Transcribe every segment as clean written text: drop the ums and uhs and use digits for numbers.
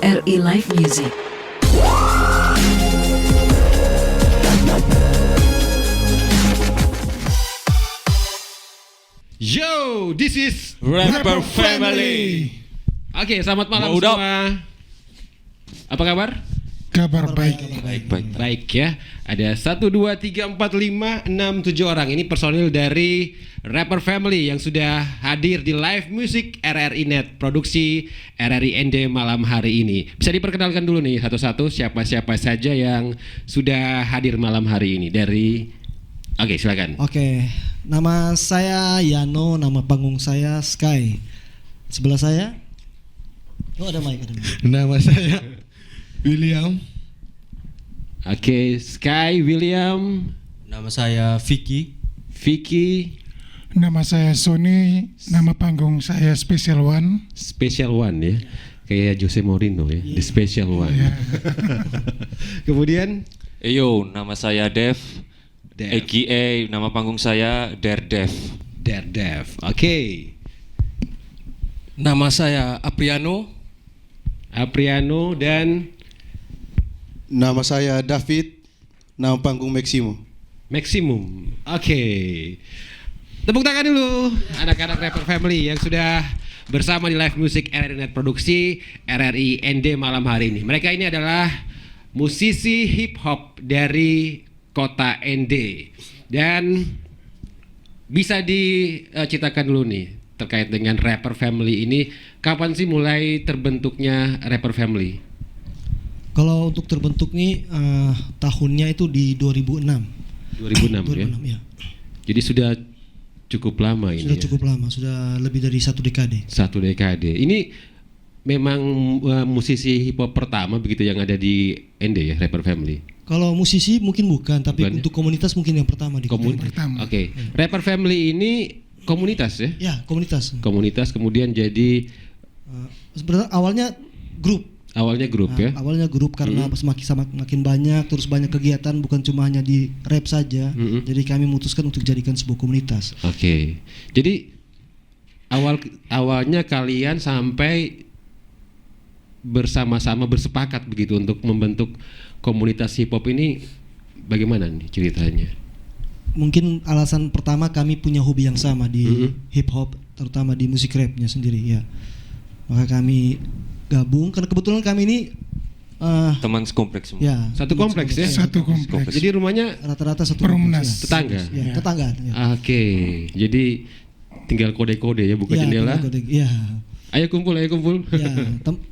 RRI Live Music. Yo, this is Rapper Family. Oke, selamat malam What up? semua. Apa kabar? Kabar baik. Baik ya. Ada 1, 2, 3, 4, 5, 6, 7 orang. Ini personil dari Rapper Family yang sudah hadir di live music RRI Net produksi RRI ND malam hari ini. Bisa diperkenalkan dulu nih satu-satu siapa-siapa saja yang sudah hadir malam hari ini dari. Oke, silakan. Oke, nama saya Yano, nama panggung saya Sky. Sebelah saya, ada mic. Nama saya William. Oke, Sky, William, Nama saya Vicky. Vicky, Nama saya Sony. Nama panggung saya Special One. Special One ya. Kayak Jose Mourinho ya, The Special One. Kemudian Yo, nama saya Dev. Dev. AKA nama panggung saya Daredev. Daredev. Oke. Nama saya Apriano. Apriano dan Nama saya David, nama panggung Maximo. Maximum. Oke. Tepuk tangan dulu anak-anak Rapper Family yang sudah bersama di live music RRI Net produksi RRI ND malam hari ini. Mereka ini adalah musisi hip hop dari kota ND dan bisa diceritakan dulu nih terkait dengan Rapper Family ini, kapan sih mulai terbentuknya Rapper Family? Kalau untuk terbentuk nih tahunnya itu di 2006. 2006 ya. 2006 ya. Jadi sudah cukup lama ini. Sudah ya? cukup lama, sudah lebih dari 1 dekade. 1 dekade. Ini memang musisi hip hop pertama begitu yang ada di ND ya, Rapper Family. Kalau musisi mungkin bukan, tapi Bukan ya? untuk komunitas mungkin yang pertama di kota ini. Pertama. Oke. Rapper Family ini komunitas ya? Ya, komunitas. Komunitas kemudian jadi Sebenarnya awalnya grup. awalnya grup ya. Awalnya grup karena semakin banyak, terus banyak kegiatan, bukan cuma hanya di rap saja. Jadi kami memutuskan untuk jadikan sebuah komunitas. Oke. Jadi awalnya kalian sampai bersama-sama bersepakat begitu untuk membentuk komunitas hip hop ini, bagaimana nih ceritanya? Mungkin alasan pertama kami punya hobi yang sama di hip hop, terutama di musik rapnya sendiri ya. Maka kami gabung karena kebetulan kami ini Teman sekompleks semua. ya Satu kompleks ya? Satu kompleks. Jadi rumahnya rata-rata satu Perumnas. kompleks, ya. tetangga? Ya, tetangga. Ya. Oke. Jadi tinggal kode-kode ya, buka Ya, jendela. ya, Ayo kumpul. ya,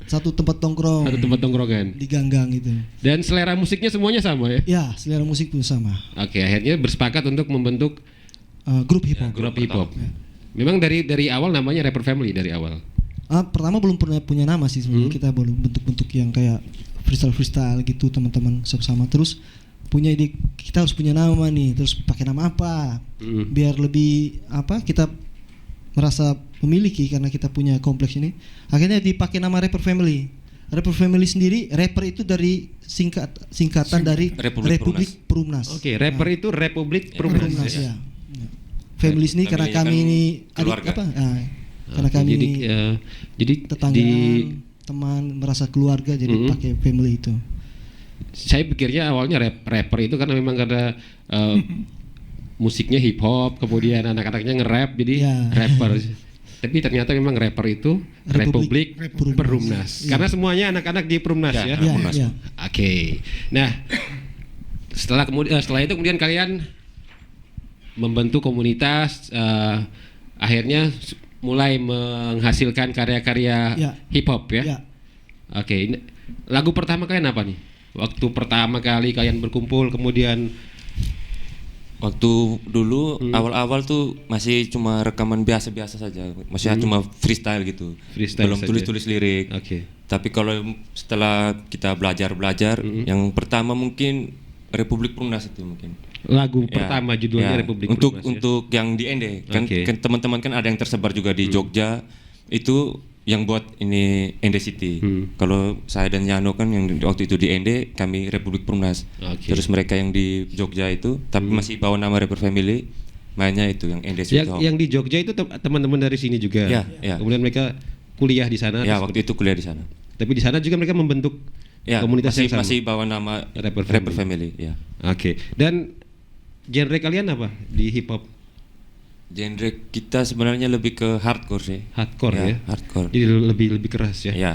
satu tempat tongkrong Satu tempat tongkrongan. di ganggang itu. Dan selera musiknya semuanya sama ya? Ya, selera musik pun sama. Oke, akhirnya bersepakat untuk membentuk Grup hip hop. grup hip hop. Memang dari awal namanya Rapper Family dari awal. Pertama belum pernah punya nama sih sebenarnya. Kita belum bentuk-bentuk yang kayak freestyle gitu teman-teman sama-sama. Terus punya ide kita harus punya nama nih. Terus pakai nama apa? Biar lebih kita merasa memiliki karena kita punya kompleks ini. Akhirnya dipakai nama Rapper Family. Rapper Family sendiri, rapper itu dari singkatan dari Republik Perumnas. Oke, rapper itu Republik Perumnas. Perumnas ya. Family ini karena kami kan ini keluarga. karena kami jadi tetanggaan, teman, merasa keluarga jadi pakai family itu. Saya pikirnya awalnya rapper itu karena memang karena musiknya hip hop, kemudian anak-anaknya nge-rap jadi Ya. rapper. Tapi ternyata memang rapper itu Republik Perumnas. Ya. Karena semuanya anak-anak di Perumnas ya. Ya, Perumnas. ya. Oke. Nah, setelah itu kemudian kalian membentuk komunitas, akhirnya mulai menghasilkan karya-karya Ya. hip hop ya. Ya. Oke, lagu pertama kalian apa nih? Waktu pertama kali kalian berkumpul kemudian Waktu dulu awal-awal tuh masih cuma rekaman biasa-biasa saja. Maksudnya cuma freestyle gitu. Freestyle Belum saja. tulis-tulis lirik. Oke. Tapi kalau setelah kita belajar-belajar, yang pertama mungkin Republik Perumnas itu mungkin. Lagu Ya, pertama judulnya ya. Republik untuk Perumnas ya? untuk yang di ND kan, Oke. kan teman-teman kan ada yang tersebar juga di Jogja, itu yang buat ini ND City. Kalau saya dan Yano kan yang waktu itu di ND, kami Republik Perumnas. Oke. Terus mereka yang di Jogja itu tapi masih bawa nama Rapper Family, mainnya itu yang ND City. Yang di Jogja itu teman-teman dari sini juga. Ya, ya. Kemudian mereka kuliah di sana. Ya, terus- waktu itu kuliah di sana. Tapi di sana juga mereka membentuk Ya, komunitas masih, yang sama. masih bawa nama Rapper Rapper Family. Family. Ya. Oke. Dan genre kalian apa di hip hop? Genre kita sebenarnya lebih ke hardcore sih. Hardcore ya. Hardcore. Jadi lebih keras ya. Ya.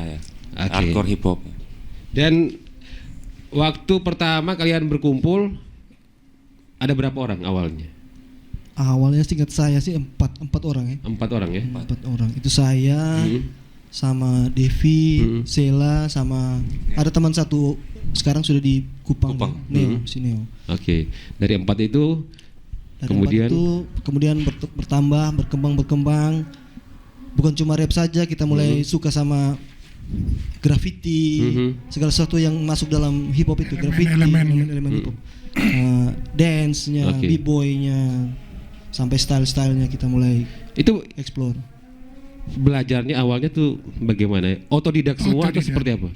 Oke. Hardcore hip hop. Dan waktu pertama kalian berkumpul ada berapa orang awalnya? Awalnya singkat saya sih empat orang ya. 4 orang ya. 4 orang. Itu saya sama Devi, Sela, sama ada teman satu sekarang sudah di Kupang. Neo, si Neo. Oke. Dari 4 itu Dari kemudian 4 itu kemudian bertambah, berkembang. Bukan cuma rap saja, kita mulai suka sama graffiti, segala sesuatu yang masuk dalam hip hop itu, graffiti, elemen hip hop. Dance-nya, b-boy-nya, sampai style-stylenya kita mulai itu explore. belajarnya awalnya tuh bagaimana? Otodidak semua atau Otodidak. seperti apa?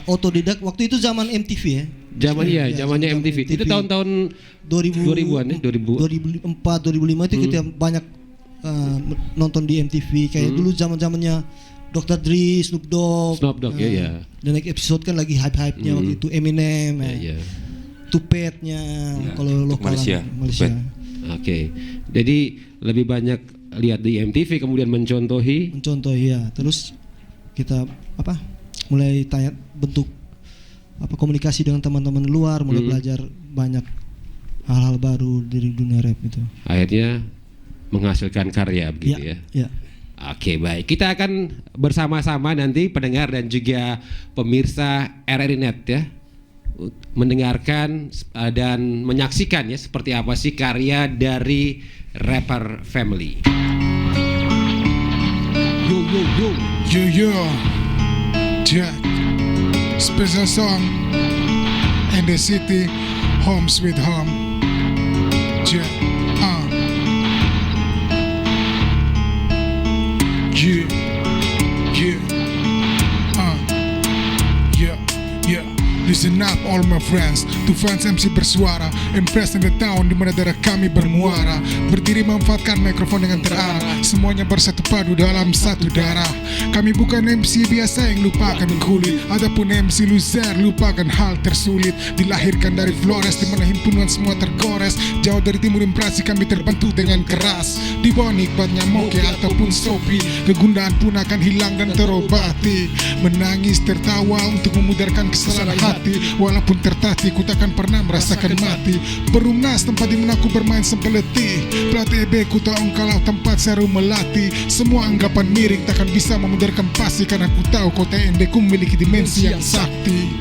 Otodidak waktu itu zaman MTV ya. Zamannya MTV. Itu tahun-tahun 2000-an ya, 2004, 2005 itu kita banyak nonton di MTV kayak dulu zamannya Dr. Dre, Snoop Dogg. Ya. Dan like episode kan lagi hype-hype-nya waktu itu Eminem, Ya. Tupet-nya kalau lokal Malaysia. Oke. Jadi lebih banyak lihat di MTV kemudian mencontohi. Ya. Terus kita mulai tanya bentuk komunikasi dengan teman-teman luar, mulai belajar banyak hal-hal baru dari dunia rap itu. Akhirnya menghasilkan karya begitu ya. Ya. Oke, baik. Kita akan bersama-sama nanti pendengar dan juga pemirsa RRI Net ya mendengarkan dan menyaksikan ya seperti apa sih karya dari Rapper Family. Yo, Jack, special song in the city, home sweet home. Jack, yeah. Listen up all my friends, to fans MC bersuara, impress in the town di mana darah kami bermuara. Berdiri memanfaatkan mikrofon dengan terarah, semuanya bersatu padu dalam satu darah. Kami bukan MC biasa yang lupakan kulit, ataupun MC loser lupakan hal tersulit. Dilahirkan dari Flores di mana himpunan semua tergores, jauh dari timur impresi kami terbantu dengan keras. Di bawah nikmatnya Moke ataupun Sopi, kegundahan pun akan hilang dan terobati. Menangis tertawa untuk memudarkan kesalahan hati. Walaupun tertatih, ku takkan pernah merasakan mati. Perumnas tempat di mana ku bermain sampai letih. Pelatih EB ku tahu engkaulah tempat seru melatih. Semua anggapan miring takkan bisa memudarkan pasti, karena ku tahu kota ND ku memiliki dimensi yang sakti.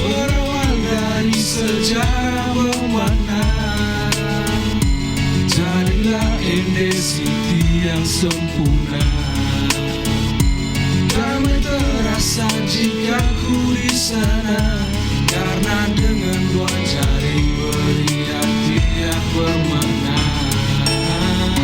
Berawal dari sejarah bermakna, jadilah ND City yang sempurna. Damai terasa jika ku di sana, karena dengan dua jari beri arti yang bermakna.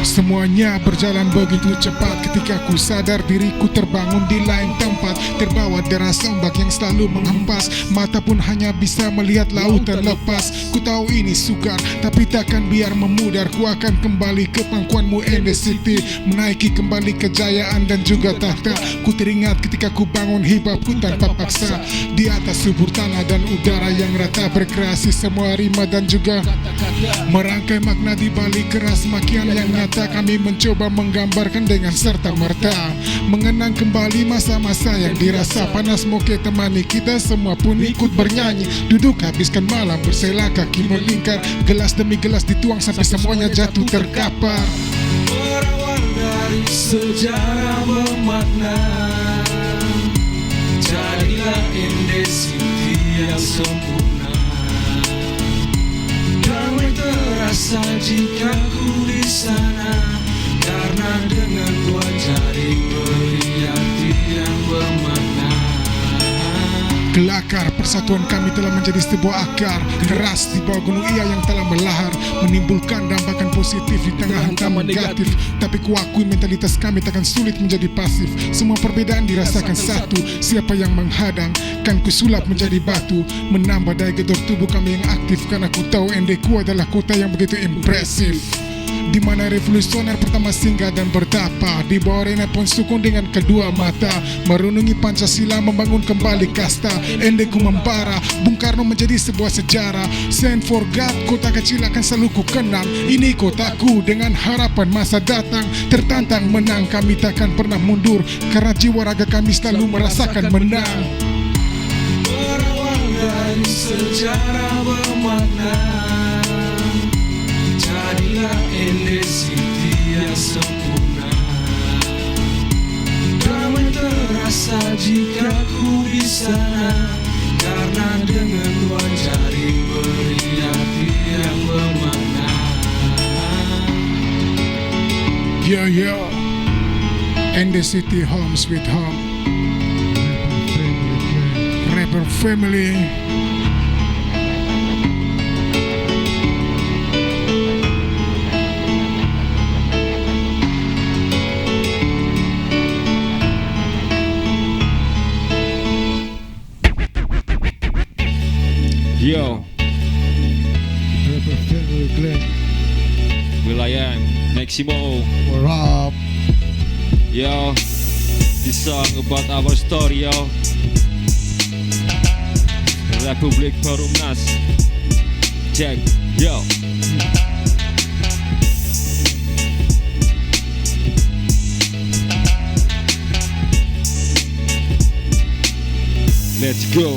Semuanya berjalan begitu cepat ketika ku sadar diriku terbangun di lain tempat. Terbawa deras ombak yang selalu menghempas, mata pun hanya bisa melihat laut terlepas. Ku tahu ini sukar, tapi takkan biar memudar. Ku akan kembali ke pangkuanmu ND City, menaiki kembali kejayaan dan juga tahta. Ku teringat ketika ku bangun hip hopku tanpa paksa, di atas subur tanah dan udara yang rata berkreasi semua rima dan juga merangkai makna di balik keras makian yang nyata. Kami mencoba menggambarkan dengan serta-merta, mengenang kembali masa-masa yang dirasa panas. Moke temani kita semua pun ikut bernyanyi. Duduk habiskan malam bersela kaki melingkar, gelas demi gelas dituang sampai semuanya jatuh terkapar. Berawal dari sejarah bermakna, jadilah ND City yang sempurna. Damai terasa jika ku di sana, karena dengan dua jari beri arti yang bermakna. Kelakar persatuan kami telah menjadi sebuah akar keras di bawah gunung ia yang telah melahar, menimbulkan dampakan positif di tengah hantaman negatif. Tapi kuakui mentalitas kami takkan sulit menjadi pasif. Semua perbedaan dirasakan satu. Siapa yang menghadang kan kusulap menjadi batu, menambah daya gedor tubuh kami yang aktif, karena ku tahu ND ku adalah kota yang begitu impresif. di mana revolusioner pertama singgah dan bertapa di bawah Rene Pon Sukun dengan kedua mata, merenungi Pancasila, membangun kembali kasta. Ende ku membara, Bung Karno menjadi sebuah sejarah. Send for God, kota kecil akan selalu ku kenang. Ini kotaku dengan harapan masa datang. Tertantang menang, kami takkan pernah mundur, karena jiwa raga kami selalu merasakan menang. Berawal dari sejarah bermakna, jadilah Ende City yang sempurna. Damai terasa jika ku di sana, karena dengan dua jari beri hati yang bermakna. Yo, Ende City home sweet home. Rapper family. Yo, Rapper family Glenn. Wilayan, Maximo. What up? Yo, this song about our story, yo. Republik Perumnas. Check, yo. Let's go.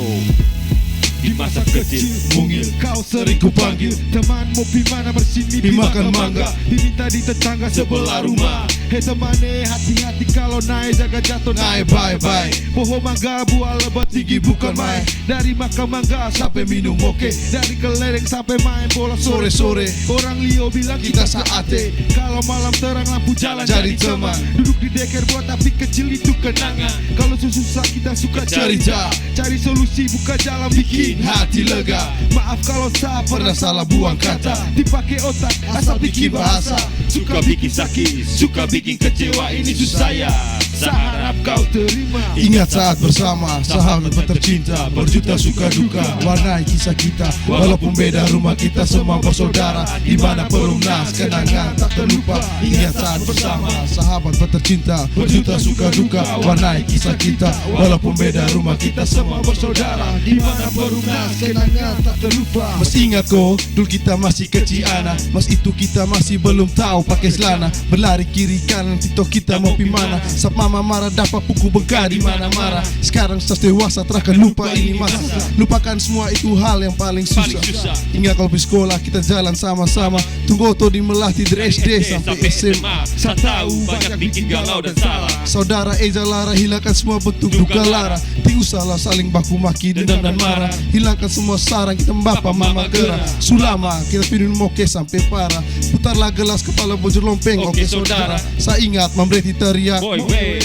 Di masa kecil mungil kau sering ku panggil temanmu Bimana bersini Dimakan mangga. diminta di tetangga sebelah rumah. Hei temane hati-hati kalau naik jaga jatuh Naik bye-bye. Pohon mangga buah lebat tinggi bukan main. Dari makan mangga sampai minum oke, dari kelereng sampai main bola Sore-sore Orang Lio bilang kita saate. Kalau malam terang lampu jalan Jadi teman. Duduk di deker buat tapi kecil itu kenangan. Kalau susah kita suka Cari jalan. Cari solusi buka jalan bikin Hati lega. Maaf kalau saya Pernah salah buang kata. Dipakai otak asal bikin bahasa. Suka bikin sakit, suka bikin kecewa. Ini susah ya, saya harap kau terima. Ingat saat bersama, sahabat tercinta, berjuta suka duka, warnai kisah kita. Walaupun beda rumah kita semua bersaudara. Di mana Perumnas, kenangan tak terlupa. Ingat saat bersama, sahabat tercinta, berjuta suka duka, warnai kisah kita. Walaupun beda rumah kita semua bersaudara. Di mana Perumnas, kenangan tak terlupa. Mas ingat kok, dulu kita masih kecil anak. Mas itu kita masih belum tahu pakai celana. Berlari kiri kanan, TikTok kita mau pi mana. Sap mama marah dapat pukul bengkak di mana marah. Sekarang sudah dewasa terakan lupa ini masa. Lupakan semua itu hal yang paling susah. Ingat kalau di sekolah kita jalan sama-sama. Tunggu tuh di Melati dari SD sampai SMA. Saya tahu banyak bikin galau dan salah. Saudara Eja Lara, hilangkan semua bentuk duka lara. Tidak usahlah saling baku maki, dendam dan marah. Hilangkan semua sarang kita bapa mama gerah. Sulama kita pinun moke sampai parah. Putarlah gelas kepala bojor lompeng. Oke saudara, saya ingat memberiti teriak. Boy, wey.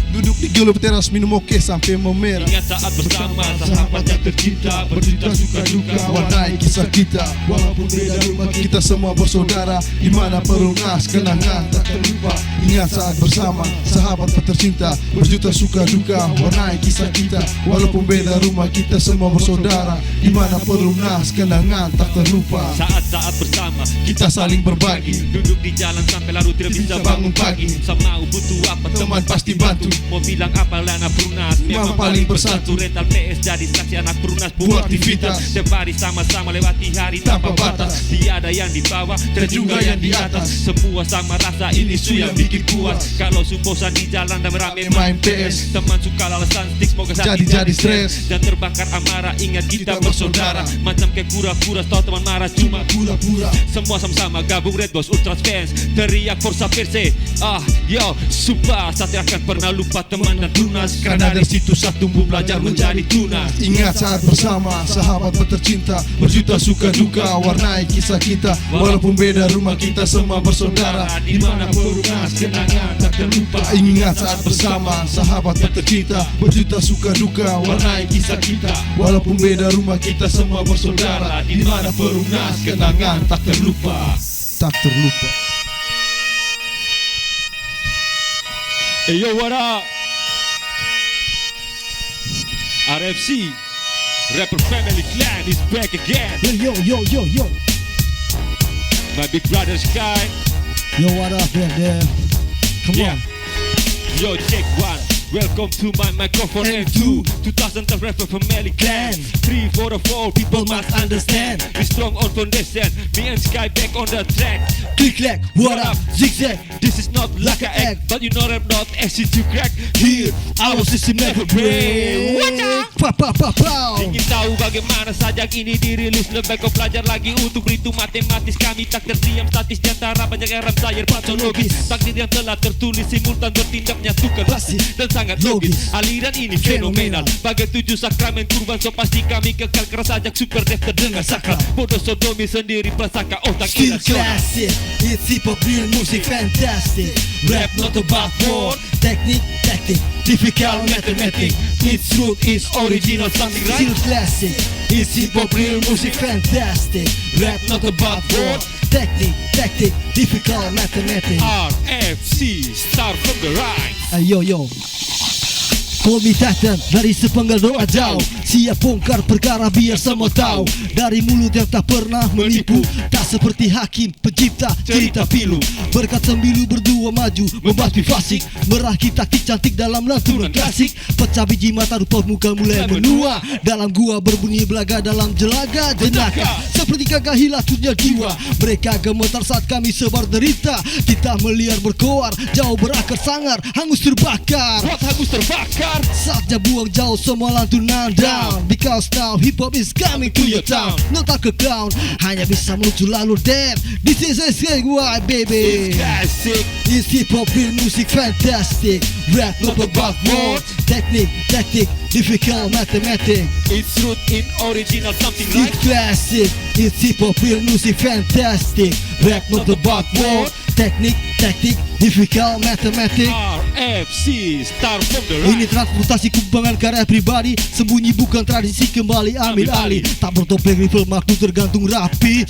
Duduk di gelup teras minum oke sampai memerah. Ingat saat bersama sahabat yang tercinta, berjuta suka duka, Warnai kisah kita. Walaupun beda rumah kita semua bersaudara. Di mana Perumnas, kenangan tak terlupa. Ingat saat bersama, sahabat tercinta, berjuta suka duka, warnai kisah kita. Walaupun beda rumah kita semua bersaudara. Di mana Perumnas, kenangan tak terlupa. Saat-saat bersama Kita saling berbagi. duduk di jalan sampai larut tidak bisa bangun pagi. Sama butuh apa Teman pasti bantu. Mau bilang apa anak Perumnas Memang paling bersatu. Rental PS jadi saksi anak Perumnas Buat aktivitas. Setiap hari sama-sama lewati hari tanpa batas. Tiada yang di bawah dan juga yang di atas. Semua sama rasa ini su yang bikin kuat. Kalau su bosan di jalan dan rame Main PS. Teman suka alasan stik semoga Jadi stres. dan terbakar amarah. Ingat kita bersaudara. Macam kayak kura-kura tahu teman marah cuma Pura-pura. semua sama-sama gabung Red Boss Ultras Fans. Teriak Forza Perse. Yo, sumpah saya akan pernah lupa teman dan tunas. Karena dari situ saya tumbuh belajar menjadi tunas. Ingat saat bersama, sahabat tercinta, berjuta suka duka, warnai kisah kita. Walaupun beda rumah kita semua bersaudara. Di mana Perumnas, kenangan tak terlupa. Ingat saat bersama, sahabat tercinta, berjuta suka duka, warnai kisah kita. Walaupun beda rumah kita semua bersaudara. Di mana Perumnas, kenangan tak terlupa. Tak terlupa. Hey yo, what up? RFC, Rapper Family Clan is back again. Yo. My big brother Sky, Yo, what up, there? Come Yeah. on. Yo, check one. Welcome to my microphone M2 2000 rapper family clan 3 for the 4 people must understand. We strong on foundation. Me and Sky back on the track. Click, clack, what up, zigzag. This is not like a act, but you know I'm not easy to crack. Here, our system never break. What up? Pow. Ingin tahu bagaimana sajak ini dirilis? Lebih kau belajar lagi untuk berhitung matematis. Kami tak terdiam statis di antara banyak error sayur patologis. Takdir yang telah tertulis simultan bertindak menyatukan basis dan sangat logis. Aliran ini fenomenal bagai 7 sakramen kurban. So pasti kami kekal keras sajak super dev terdengar sakral. Bodoh sodomi sendiri prasangka otak Still irasional. classic, it's hip hop, real music, fantastic. Rap not about word, technique, tactic, difficult mathematic. Its root is original something right. Still classic, it's hip hop, real music, fantastic. Rap not about word, technique, tactic, difficult mathematic. RFC, start from the right. Yo. Call me Titan dari sepenggal doa jauh. Siap bongkar perkara biar semua tahu. Dari mulut yang tak pernah menipu. Tak seperti hakim pencipta cerita pilu. Berkat sembilu berdua maju membasmi fasik. Merakit taktik cantik dalam lantunan klasik. Pecah biji mata rupa muka mulai menua. Dalam gua berbunyi belaga dalam jelaga jenaka. Seperti kagak hilang dunia jiwa. Mereka gemetar saat kami sebar derita. Kita meliar berkoar jauh berakar sangar. Hangus terbakar. Buat hangus terbakar. Saatnya buang jauh semua lantunan down. Because now hip hop is coming to your town. No tak ke ground, hanya bisa menuju lalu dead. This is SKY baby. Classic. It's hip hop real music fantastic. Rap not about word, technique, tactic, difficult mathematic. Its root in original something It's right. classic. It's hip hop real music fantastic. Rap not about word, technique, tactic, difficult mathematic. RFC, start from the Ini right. transportasi kembangan karya pribadi. Sembunyi bukan tradisi kembali ambil alih. Tak bertopeng rival makhluk tergantung rapi.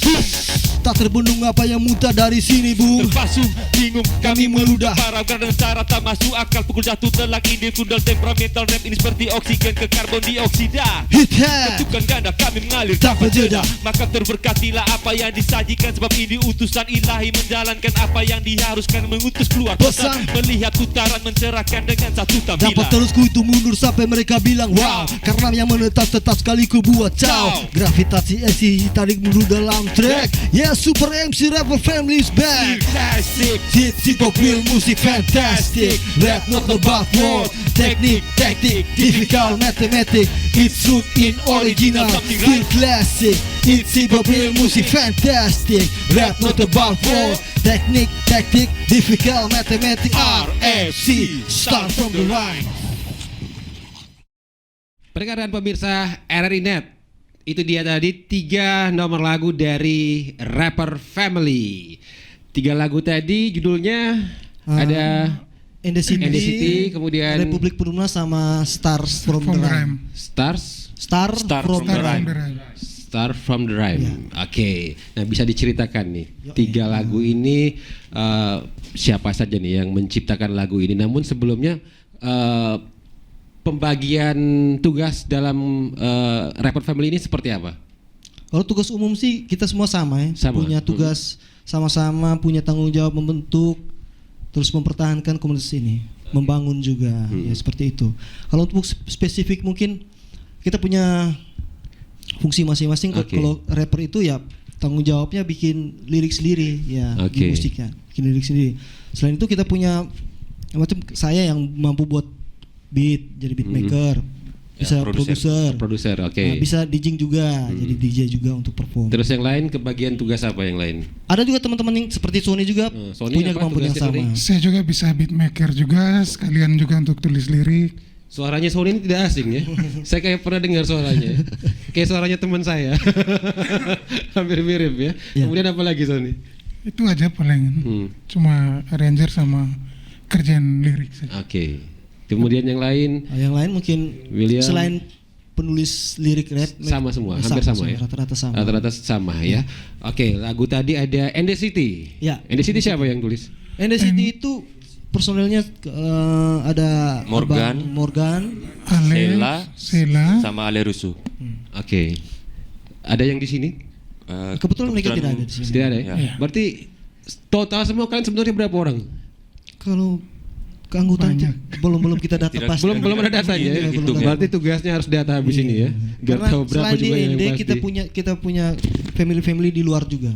Tak terbendung apa yang muntah dari sini bung. Terpasung, bingung, kami meludah. meludah. Karena cara tak masuk akal. Pukul jatuh telak ini fundal temperamental. Rap ini seperti oksigen ke karbon dioksida. Hit head Bentukan ganda kami mengalir tanpa jeda. Maka terberkatilah apa yang disajikan. Sebab ini utusan ilahi menjalankan apa yang diharuskan. Mengutus keluar pesan, melihat putaran mencerahkan dengan satu Dapat tampilan. terus ku itu mundur sampai mereka bilang wow. Karena yang menetap tetap sekali ku buat ciao. Gravitasi esi tarik mundur dalam track. Yeah, Super MC Rapper Family is back. Classic. Hits hip hop real music fantastic. Rap not about word, technique, tactic, difficult mathematic. It's root in original, still classic. It's hip hop real music fantastic. Rap not about word, technique, tactic, difficult mathematic. RFC, start from the right. Perkataan pemirsa RRI Net. Itu dia tadi 3 nomor lagu dari Rapper Family. 3 lagu tadi judulnya ada In the City, kemudian Republik Penumbra sama Stars from the Rhyme. Star from the Rhyme. Star from the Rhyme. Oke. Nah, bisa diceritakan nih 3 lagu ini siapa saja nih yang menciptakan lagu ini. Namun sebelumnya pembagian tugas dalam Rapper Family ini seperti apa? Kalau tugas umum sih kita semua sama ya. Sama. Punya tugas sama-sama, punya tanggung jawab membentuk, terus mempertahankan komunitas ini, membangun juga, ya seperti itu. Kalau untuk spesifik mungkin kita punya fungsi masing-masing. Kalau rapper itu ya tanggung jawabnya bikin lirik sendiri, ya di musiknya, bikin lirik sendiri. Selain itu kita punya macam saya yang mampu buat beat, jadi beat maker, bisa produser, oke. bisa DJing juga, jadi DJ juga untuk perform. Terus yang lain kebagian tugas apa yang lain? Ada juga teman-teman yang seperti Sony juga punya kemampuan yang sama. Saya juga bisa beatmaker juga, sekalian juga untuk tulis lirik. Suaranya Sony ini tidak asing ya. Saya kayak pernah dengar suaranya. Kayak suaranya teman saya. Hampir mirip ya. Kemudian apa lagi Sony? Itu aja paling. Cuma arranger sama kerjaan lirik saja. Oke. Kemudian yang lain? Yang lain mungkin William, selain penulis lirik rap sama semua, hampir sama ya. Rata-rata sama ya. Oke, lagu tadi ada And The City. Ya. And The City siapa yang tulis? And The City itu personelnya ada Morgan, Sela, sama Ale Rusu. Oke. Ada yang di sini? Kebetulan mereka tidak ada di sini. Tidak ada ya? Berarti total semua kalian sebenarnya berapa orang? Kalau keanggotaan belum kita data Tidak, pasti. Belum ada datanya ya. Iya, belum Berarti tugasnya harus data habis ini ya. Biar Karena tahu berapa selain di jumlah yang ND pasti. kita punya family di luar juga.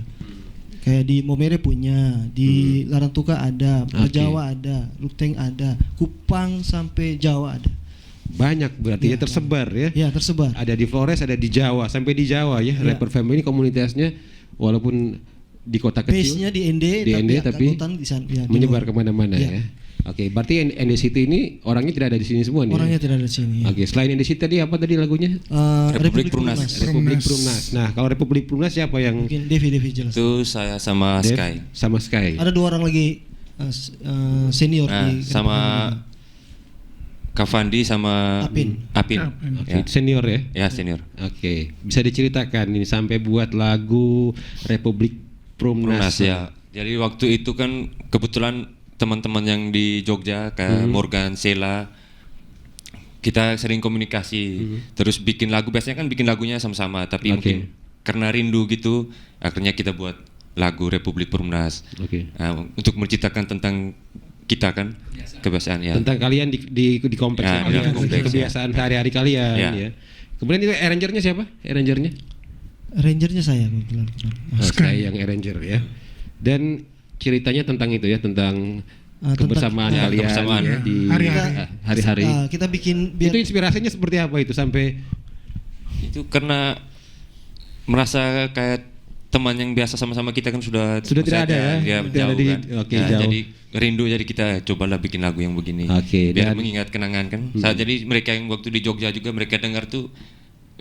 Kayak di Momere punya, di Larantuka ada, Jawa ada, Luteng ada, Kupang sampai Jawa ada. Banyak berarti ya tersebar ya. Ya, tersebar. Ada di Flores, ada di Jawa, sampai di Jawa ya. Rapper Family komunitasnya walaupun di kota kecil. Base-nya di ND, tapi anggotaan di sana, ya, di menyebar luar. kemana-mana Ya. ya. Oke, berarti ND City ini orangnya tidak ada di sini semua nih. Orangnya tidak ada di sini. Ya. Oke, selain ND City tadi apa tadi lagunya? Republik Perumnas. Republik Perumnas. Nah, kalau Republik Perumnas siapa yang Mungkin Devi jelas. Itu saya sama Dev? Sky. Sama Sky. Ada 2 orang lagi senior di Sama Kavandi sama Apin. Oke, senior ya. Ya, senior. Oke, bisa diceritakan ini sampai buat lagu Republik Perumnas. Perumnas ya. Jadi waktu itu kan kebetulan teman-teman yang di Jogja kayak Morgan, Sela, kita sering komunikasi. Terus bikin lagu, biasanya kan bikin lagunya sama-sama, tapi mungkin karena rindu gitu, akhirnya kita buat lagu Republik Perumnas. Nah, untuk menceritakan tentang kita kan, kebiasaan ya. Tentang kalian di kompleks, Ya, di dalam kompleks, kebiasaan sehari-hari kalian ya. Kemudian itu arrangernya siapa? Rangernya saya kebetulan. Sky yang arranger ya. Dan ceritanya tentang itu ya, tentang kebersamaan tentang- kalian kebersamaan. ya, di hari-hari. Kita bikin Itu inspirasinya seperti apa itu sampai Itu karena merasa kayak teman yang biasa sama-sama kita kan sudah tidak ada ya? dia Tidak ada jauh di- kan. oke, Nah, jauh. jadi rindu, jadi kita cobalah bikin lagu yang begini. Oke, biar dan- mengingat kenangan kan. Jadi mereka yang waktu di Jogja juga mereka dengar tuh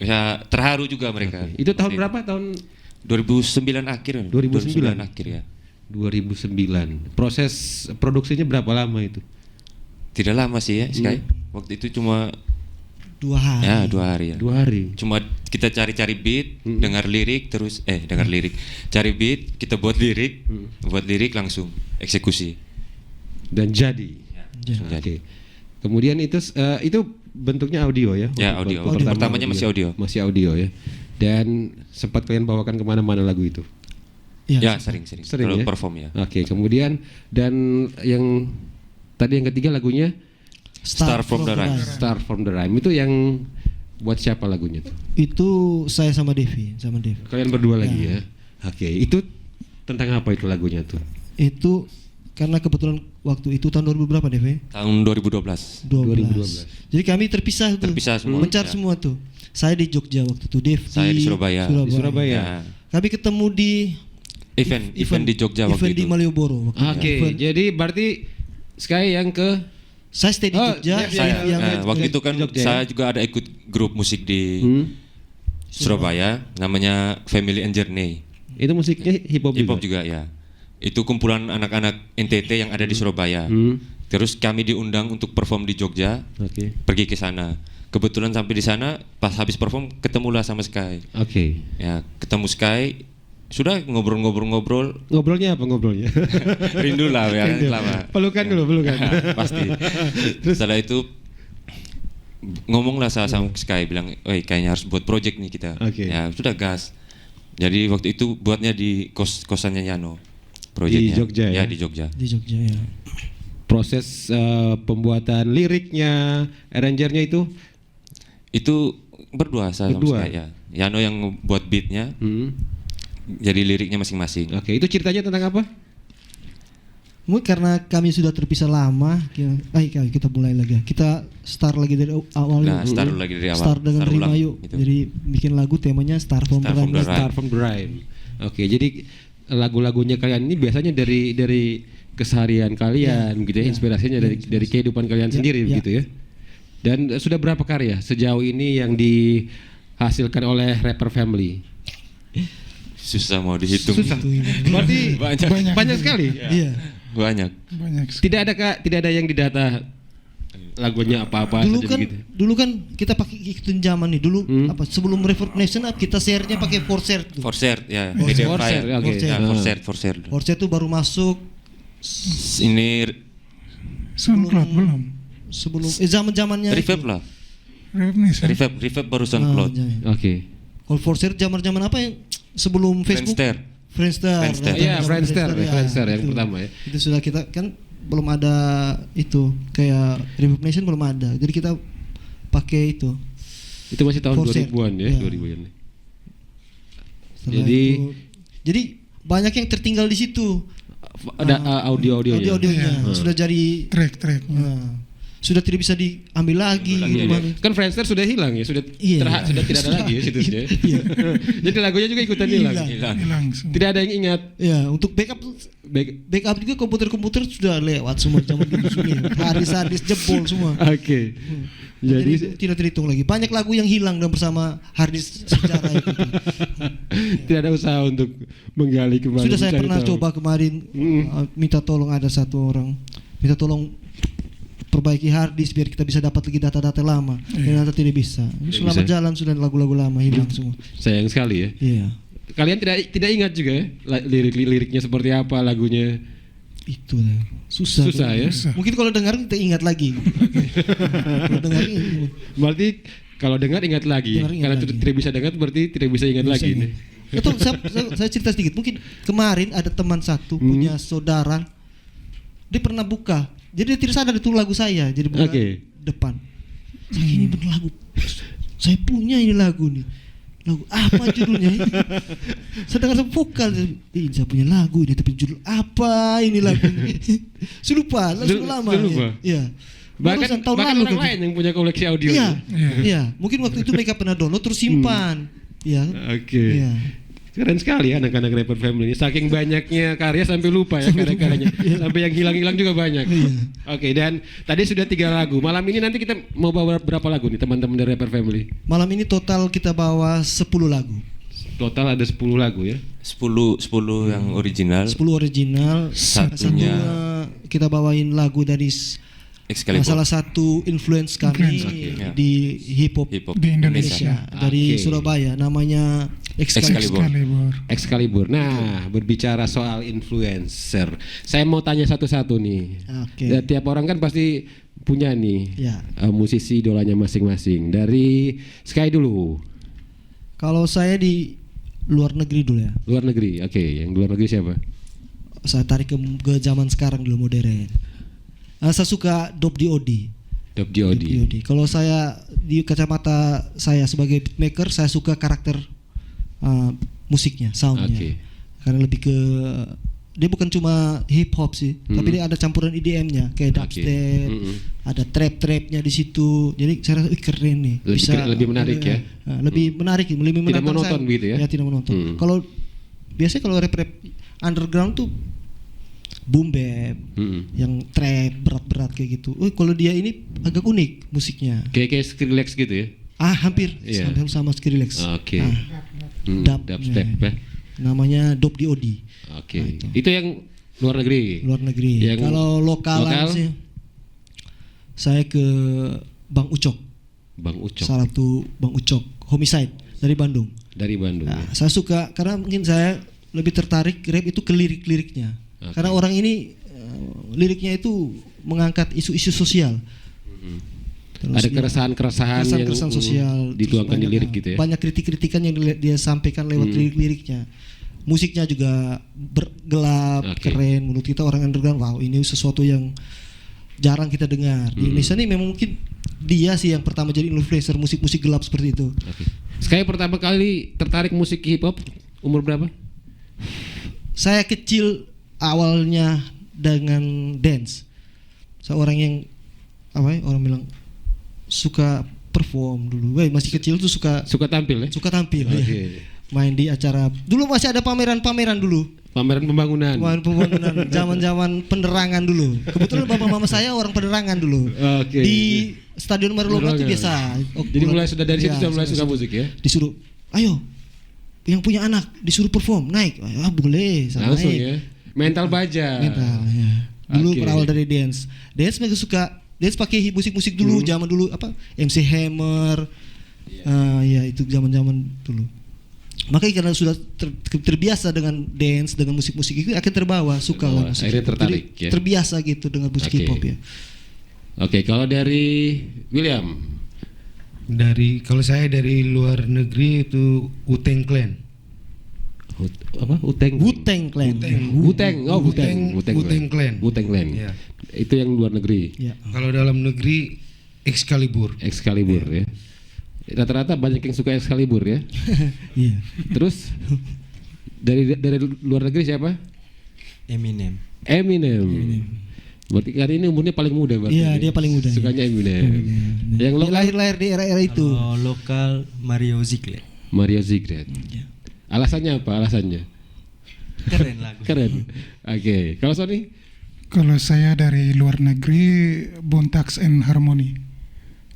ya terharu juga mereka. itu tahun berapa? Tahun 2009 akhir. 2009 akhir ya. 2009. Proses produksinya berapa lama itu? Tidak lama sih ya, Sky. Waktu itu cuma 2 hari. ya 2 hari ya. 2 hari. Cuma kita cari-cari beat, dengar lirik terus dengar lirik. Cari beat, kita buat lirik, langsung eksekusi. Dan jadi. Jadi. Kemudian itu bentuknya audio ya? Ya, audio. Pertama Pertamanya masih audio. Masih audio ya. Dan sempat kalian bawakan kemana-mana lagu itu? Ya, sering. ya? Kalau perform ya. Oke, kemudian dan yang tadi yang ketiga lagunya Star from the Rhyme. Star from the Rhyme itu yang buat siapa lagunya tuh? Itu saya sama Devi. Kalian berdua lagi ya? Oke, itu tentang apa itu lagunya tuh? Itu karena kebetulan waktu itu tahun 2000 berapa Devi? Tahun 2012. 2012. Jadi kami terpisah tuh. Terpisah semua. Mencar Ya. semua tuh. Saya di Jogja waktu itu, Dev Saya di Surabaya. Di Surabaya. Ya. Kami ketemu di Event di Jogja waktu event itu. di Malioboro waktu itu. Oke, jadi berarti Sky yang ke Saya stay di Jogja. Dev Saya yang waktu itu kan Jogja, saya juga ada ikut grup musik di Surabaya namanya Family and Journey. itu musiknya hip hop Hip hop juga ya. Itu kumpulan anak-anak NTT yang ada di Surabaya. Terus kami diundang untuk perform di Jogja. Oke. Pergi ke sana. Kebetulan sampai di sana pas habis perform ketemulah sama Sky. Oke. Ya, ketemu Sky. Sudah ngobrol-ngobrol. Ngobrolnya apa ngobrolnya? Rindu lah ya, lama. Pelukan dulu, pelukan. Pasti. Terus setelah itu ngomonglah sama Sky bilang, "Oi, kayaknya harus buat project nih kita." Oke. Ya, sudah gas. Jadi waktu itu buatnya di kosannya Yano. Projectnya. Di Jogja ya? Ya, di Jogja. di Jogja ya. Proses pembuatan liriknya, arrangernya itu Itu berdua saya Berdua? sama Sky ya. Yano yang buat beatnya, jadi liriknya masing-masing. Oke, itu ceritanya tentang apa? Mungkin karena kami sudah terpisah lama, kita mulai lagi. Kita start lagi dari awal. Nah, start lagi dari awal. Start dengan Start ulang, Rimayu. gitu. Jadi bikin lagu temanya Star from the Star from Rhyme. the Rhyme. Star from the Rhyme. Oke, jadi lagu-lagunya kalian ini biasanya dari keseharian kalian, gitu ya, inspirasinya dari kehidupan kalian sendiri, begitu ya. Dan sudah berapa karya sejauh ini yang dihasilkan oleh Rapper Family? Susah mau dihitung. Susah. Berarti banyak sekali. Iya. Banyak. Tidak ada yang didata lagunya apa-apa saja begitu. Dulu kan kita pakai ikutin zaman nih. Dulu sebelum Reverb Nation up kita share-nya pakai Forshare tuh. Forshare ya. Forshare, Media oke. File. Ya, Ah. Forshare. Forshare tuh baru masuk Ini SoundCloud belum. sebelum zaman-zamannya Reverb lah. Reverb Reverb baru SoundCloud. Oke. Kalau Forshare zaman-zaman apa yang sebelum Facebook? Friendster. Friendster. Friendster. Iya, Friendster yang itu. pertama ya. Itu sudah kita kan belum ada itu kayak Reverb Nation belum ada. Jadi kita pakai itu. Itu masih tahun Forset. 2000-an ya, Iya. 2000-an. Setelah Jadi- itu- jadi banyak yang tertinggal di situ. Ada audio-audionya. Audio-audionya sudah jadi Track. sudah tidak bisa diambil lagi. Ambil lagi, gimana. Kan Friendster sudah hilang ya, sudah Iya. sudah tidak ada lagi ya situsnya. Iya. Jadi lagunya juga ikutan hilang. Hilang. Hilang semua. Tidak ada yang ingat. Ya, untuk backup juga komputer-komputer sudah lewat semua zaman dulu semua. Harddisk jebol semua. Oke. Jadi Jadi tidak terhitung lagi. Banyak lagu yang hilang dan bersama harddisk sejarah itu. tidak ada usaha untuk menggali kembali. Sudah saya mencari pernah tahu. coba kemarin minta tolong ada satu orang minta tolong perbaiki harddisk biar kita bisa dapat lagi data-data lama. Ternyata tidak bisa. Selama bisa. jalan sudah lagu-lagu lama hilang semua. Sayang sekali ya. Iya. Kalian tidak ingat juga ya liriknya seperti apa lagunya? Itu ya. Susah ya. Mungkin kalau dengar kita ingat lagi. Kalau dengar Berarti kalau dengar ingat lagi. Dengar ingat Karena lagi. tidak bisa dengar berarti tidak bisa ingat lagi nih. Itu saya cerita sedikit. Mungkin kemarin ada teman satu punya saudara, dia pernah buka. Jadi dia tidak sadar itu lagu saya. Jadi buka Oke. depan. Ini benar lagu. Saya punya ini lagu nih. Lagu apa judulnya? Saya dengar vokal. Ini saya punya lagu ini, tapi judul apa ini lagu ini? Saya lupa. Lagu lama. Sudah lupa? Iya. Bahkan Barusan orang kan. lain yang punya koleksi audio. Iya. Iya. Mungkin waktu itu mereka pernah download terus simpan. Iya. Oke. Iya. Keren sekali ya anak-anak Rapper Family ini. Saking banyaknya karya sampai lupa ya karya-karyanya. Sampai yang hilang-hilang juga banyak. Oke, dan tadi sudah 3 lagu. Malam ini nanti kita mau bawa berapa lagu nih teman-teman dari Rapper Family? Malam ini total kita bawa 10 lagu. Total ada 10 lagu ya. 10 yang original. 10 original. Satunya kita bawain lagu dari Excalibur. salah satu influence kami Oke. di hip hop Hip hop Di Indonesia. dari Oke. Surabaya, namanya Excalibur. Excalibur. Nah, berbicara soal influencer, saya mau tanya satu-satu nih. Oke. Ya, tiap orang kan pasti punya nih Ya. musisi idolanya masing-masing. Dari Sky dulu, Kalau saya di luar negeri dulu ya. luar negeri. Oke, yang luar negeri siapa? Saya tarik ke zaman sekarang dulu modern. Saya suka Dob D.O.D. Dob D.O.D. Kalau saya di kacamata saya sebagai beatmaker, saya suka karakter musiknya, soundnya. Oke. Karena lebih ke dia bukan cuma hip hop sih, tapi dia ada campuran EDM-nya kayak dubstep, ada trap-trapnya di situ. Jadi saya rasa keren nih. Lebih menarik ya. Lebih menarik, lebih Tidak menantang monoton saya. begitu ya? Ya tidak monoton. Kalau biasanya kalau rap underground tuh boom bap, yang trap berat-berat kayak gitu. Kalau dia ini agak unik musiknya. Kayak Skrillex gitu ya. Hampir Iya. hampir sama Skrillex. Oke. Dubstep ya. Namanya Dob D.O.D. Oke. Itu yang luar negeri. Luar negeri. Yang Kalau lokalan lokal? sih, saya ke Bang Ucok. Bang Ucok Salah satu Bang Ucok, Homicide dari Bandung. dari Bandung. Nah, Ya. saya suka karena mungkin saya lebih tertarik rap itu ke lirik-liriknya. Oke. Karena orang ini liriknya itu mengangkat isu-isu sosial. Terus Ada dia- keresahan-keresahan yang keresahan sosial, dituangkan terus di banyak, lirik gitu ya. Banyak kritik-kritikan yang dia sampaikan lewat lirik-liriknya. Musiknya juga bergelap, Oke. keren. Menurut kita orang underground, wow ini sesuatu yang jarang kita dengar. Di Indonesia ini memang mungkin dia sih yang pertama jadi influencer musik-musik gelap seperti itu. Oke. Sekali pertama kali tertarik musik hip hop umur berapa? Saya kecil awalnya dengan dance. Seorang yang orang bilang suka perform dulu. Masih kecil tuh suka tampil ya? Suka tampil. Oke. Ya. Main di acara. Dulu masih ada pameran-pameran dulu. Pameran pembangunan. Pembangunan zaman-zaman penerangan dulu. Kebetulan bapak mama saya orang penerangan dulu. Oke. Di Stadion Marlonga itu Penerangan. biasa. Jadi mulai sudah dari situ Ya, sudah mulai suka sudah. musik ya? Disuruh, ayo yang punya anak disuruh perform naik. Boleh. Saya Langsung naik. ya. Mental baja. Mental ya. Dulu Oke. berawal dari dance. Dance mereka suka dance pakai musik-musik dulu zaman dulu MC Hammer. Ya itu zaman-zaman dulu. Makanya karena sudah terbiasa dengan dance dengan musik-musik itu akan terbawa suka lah musik. Akhirnya tertarik, Jadi, ya. terbiasa gitu dengan musik Oke. hip hop ya. Oke, kalau dari William. Kalau saya dari luar negeri itu Wu-Tang Clan. Uteng. Wu-Tang Clan. Wu-Tang Clan. Wu-Tang Clan. Ya. Itu yang luar negeri. Ya. Kalau dalam negeri Excalibur. Excalibur ya. Rata-rata banyak yang suka Excalibur ya. Iya. Terus dari luar negeri siapa? Eminem. Berarti hari ini umurnya paling muda berarti. Iya, dia paling muda. Sukanya Eminem. Yang Dia lahir di era-era itu. Kalau lokal Mario Ziegler. Mario Ziegler. Alasannya apa? Alasannya? Keren lagu. Keren. Oke. Kalau Sony? Kalau saya dari luar negeri, Bone Thugs and Harmony.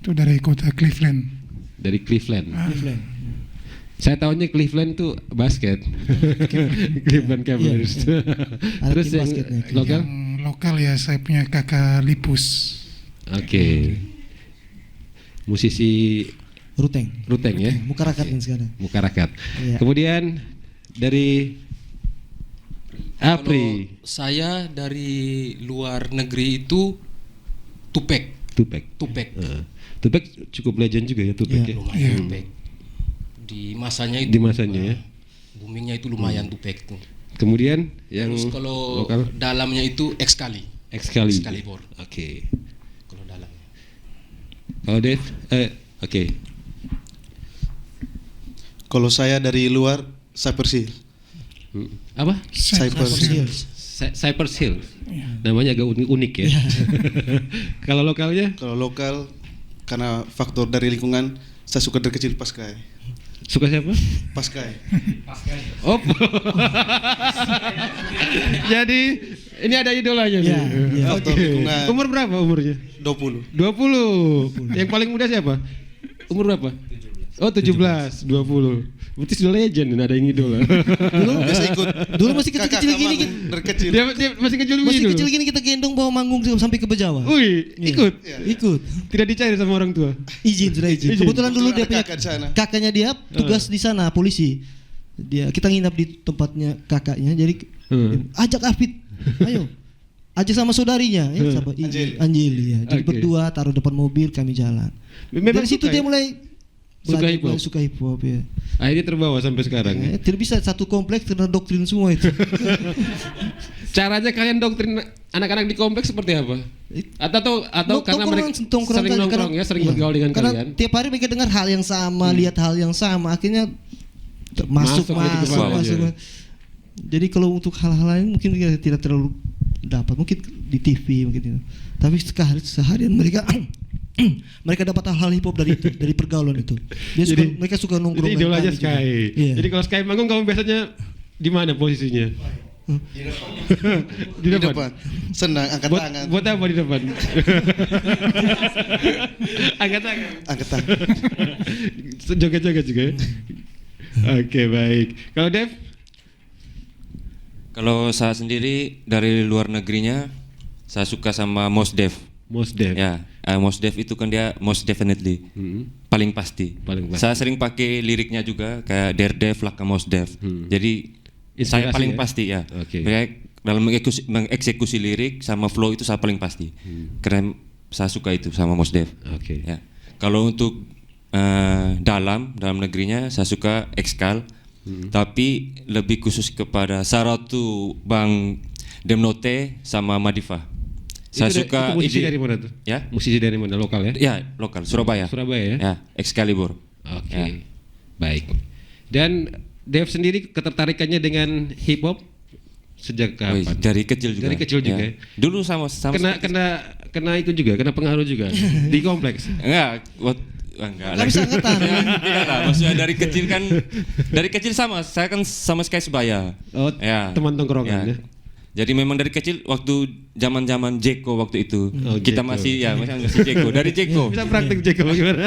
Itu dari kota Cleveland. Dari Cleveland. Cleveland. Saya tahunya Cleveland tuh basket. Cleveland Cavaliers. Ada Terus tim yang basketnya. lokal? Yang lokal ya saya punya kakak Lipus. Oke. Musisi Ruteng ya. Muka rakat yang sekarang. Muka rakat. Iya. Kemudian dari Apri. Kalau saya dari luar negeri itu Tupac. Tupac cukup legend juga ya Tupac Iya. ya. Lumayan Tupac. Di masanya itu. Di masanya ya. Boomingnya itu lumayan Tupac tuh. Kemudian yang Terus kalau lokal dalamnya itu Excalibur. Oke. Kalau dalamnya. Kalau Dave, oke. Kalau saya dari luar, Cypress Hill. Apa? Cypress Hill. Cypress Hill. Namanya agak unik ya. Kalau lokalnya? Kalau lokal, karena faktor dari lingkungan, saya suka dari kecil Paskai. Suka siapa? Paskai. Oh. Jadi ini ada idolanya nih. Iya. Faktor lingkungan. Umur berapa umurnya? 20. 20. Yang paling muda siapa? Umur berapa? 17. 20. Berarti sudah legend dan ada yang idola. Dulu masih kecil-kecil gini kan. Dari kecil. Dia masih kecil begini Masih dulu? kecil gini kita gendong bawa manggung sampai ke Bejawa. Wih, ikut. Ikut. Tidak dicari sama orang tua. Sudah izin. Kebetulan dulu dia punya kakak di sana. kakaknya dia tugas di sana polisi. Kita nginap di tempatnya kakaknya. Jadi ajak Afid, ayo. Ajak sama saudarinya, sama Anjeli ya. Jadi berdua taruh depan mobil kami jalan. Dari situ dia mulai suka hip hop ya. Akhirnya terbawa sampai sekarang. Tidak bisa satu kompleks karena doktrin semua itu. Caranya kalian doktrin anak-anak di kompleks seperti apa? Atau karena mereka sering nongkrong ya, sering bergaul dengan karena kalian? Tiap hari mereka dengar hal yang sama, lihat hal yang sama, akhirnya masuk. Jadi kalau untuk hal-hal lain mungkin kita tidak terlalu dapat, mungkin di TV mungkin itu. Tapi seharian mereka mereka dapat hal hip hop dari pergaulan itu. Mereka suka nongkrong. Jadi idolanya Sky. Iya. Jadi kalau Sky manggung kamu biasanya di mana posisinya? Di depan. Senang angkat tangan. Buat apa di depan? Angkat tangan. Joget-joget juga ya. Oke, baik. Kalau Dev? Kalau saya sendiri dari luar negerinya, saya suka sama Mos Def. Ya, Mos Def itu kan dia most definitely, paling pasti. Saya sering pakai liriknya juga kayak Def, Laka Mos Def. Jadi saya paling pasti ya. Dalam mengeksekusi lirik sama flow itu saya paling pasti. Karena saya suka itu sama Mos Def. Ya. Kalau untuk dalam negerinya saya suka Excal. Tapi lebih khusus kepada Saratu, Bang Demnote sama Madifa. Saya suka itu musisi dari mana tuh? Ya, musisi dari mana, lokal ya? Ya, lokal, Surabaya. Ya? Ya, Excalibur. Oke. Baik. Dan Dev sendiri ketertarikannya dengan hip hop sejak kapan? Dari kecil juga. Dari kecil juga. Ya. Dulu sama kena itu juga, kena pengaruh juga di kompleks. Enggak bisa angkatan. Tidak lah, maksudnya dari kecil sama, saya kan sama Sky Sebaya. Oh, ya. Teman tongkrongan ya. Jadi memang dari kecil waktu zaman Jeko waktu itu kita masih Jeko, dari Jeko. Bisa praktek Jeko bagaimana?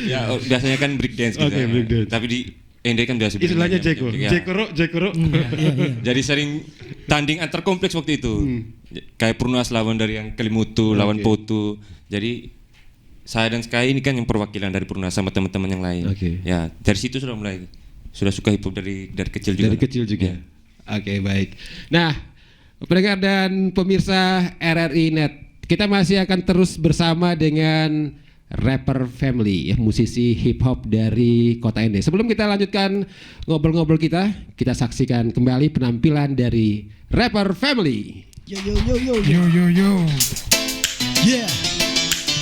Ya biasanya kan break dance gitu. Break dance. Tapi di Ende kan biasa. Istilahnya Jeko. Jeko. Jadi sering tanding antar kompleks waktu itu. Kayak Purnas lawan dari yang Kelimutu, lawan Potu. Jadi saya dan Sky ini kan yang perwakilan dari Purnas sama teman-teman yang lain. Ya, dari situ sudah suka hip hop dari kecil juga. Dari kecil juga. Ya. Oke, baik. Nah, pendengar dan pemirsa RRI Net, kita masih akan terus bersama dengan Rapper Family, ya, musisi hip hop dari Kota Ende. Sebelum kita lanjutkan ngobrol-ngobrol kita saksikan kembali penampilan dari Rapper Family. Yo yo yo yo Yo yo yo. Yeah.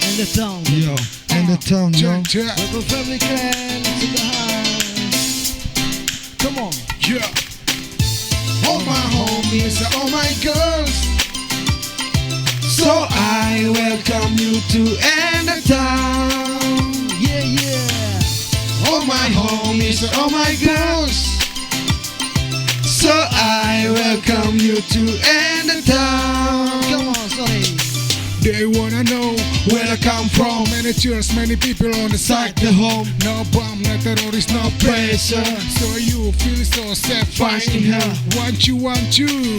And the town. Yo, and the town, yo. Check, check. Rapper Family Clan to the house. Come on. Yeah. All my homies, all my girls. So I welcome you to the town. Yeah yeah. All my homies, all my girls. So I welcome you to the town. Come on, sorry. They wanna know where I come from. Many cheers, many people on the side, the home. No bomb, no terrorist, no pressure. So you feel so safe, fine in here. Want you,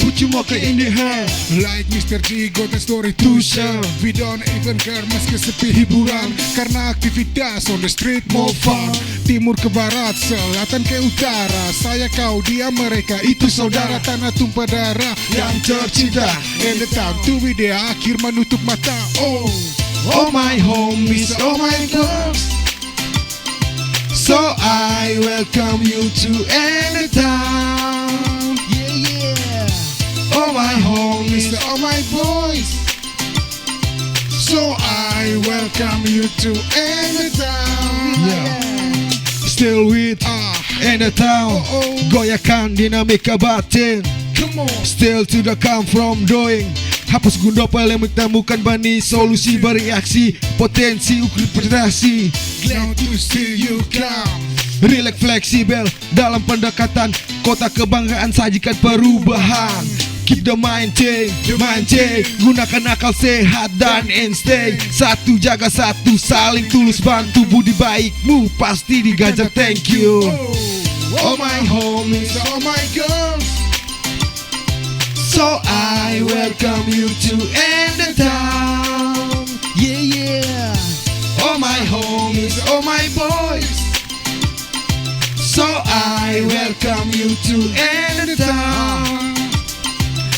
put your mocha in the hair. Like Mr. G, got a story to share. We don't even care meski sepi hiburan. Karena aktivitas on the street more fun. Timur ke barat, selatan ke utara. Saya kau, dia mereka, itu saudara. Tanah tumpah darah yang tercinta. And the time to be there, akhir menutup mata. Oh my homies, oh my girls. So I welcome you to the town. Yeah yeah. Oh my homies, oh my boys. So I welcome you to the town. Yeah. Still with in the town. Goyakan dinamika batin. Come on. Still to the come from doing. Hapus gundopel yang menemukan bani solusi bereaksi potensi ukur prestasi. Glad to see you come. Relax fleksibel dalam pendekatan kota kebanggaan sajikan perubahan. Keep the mind change, gunakan akal sehat dan insting. Satu jaga satu, saling tulus bantu. Budi baikmu pasti digajar, thank you. Oh my homies, oh my girls. So I welcome you to the town. Yeah yeah. Oh my homies, oh my boys. So I welcome you to the town.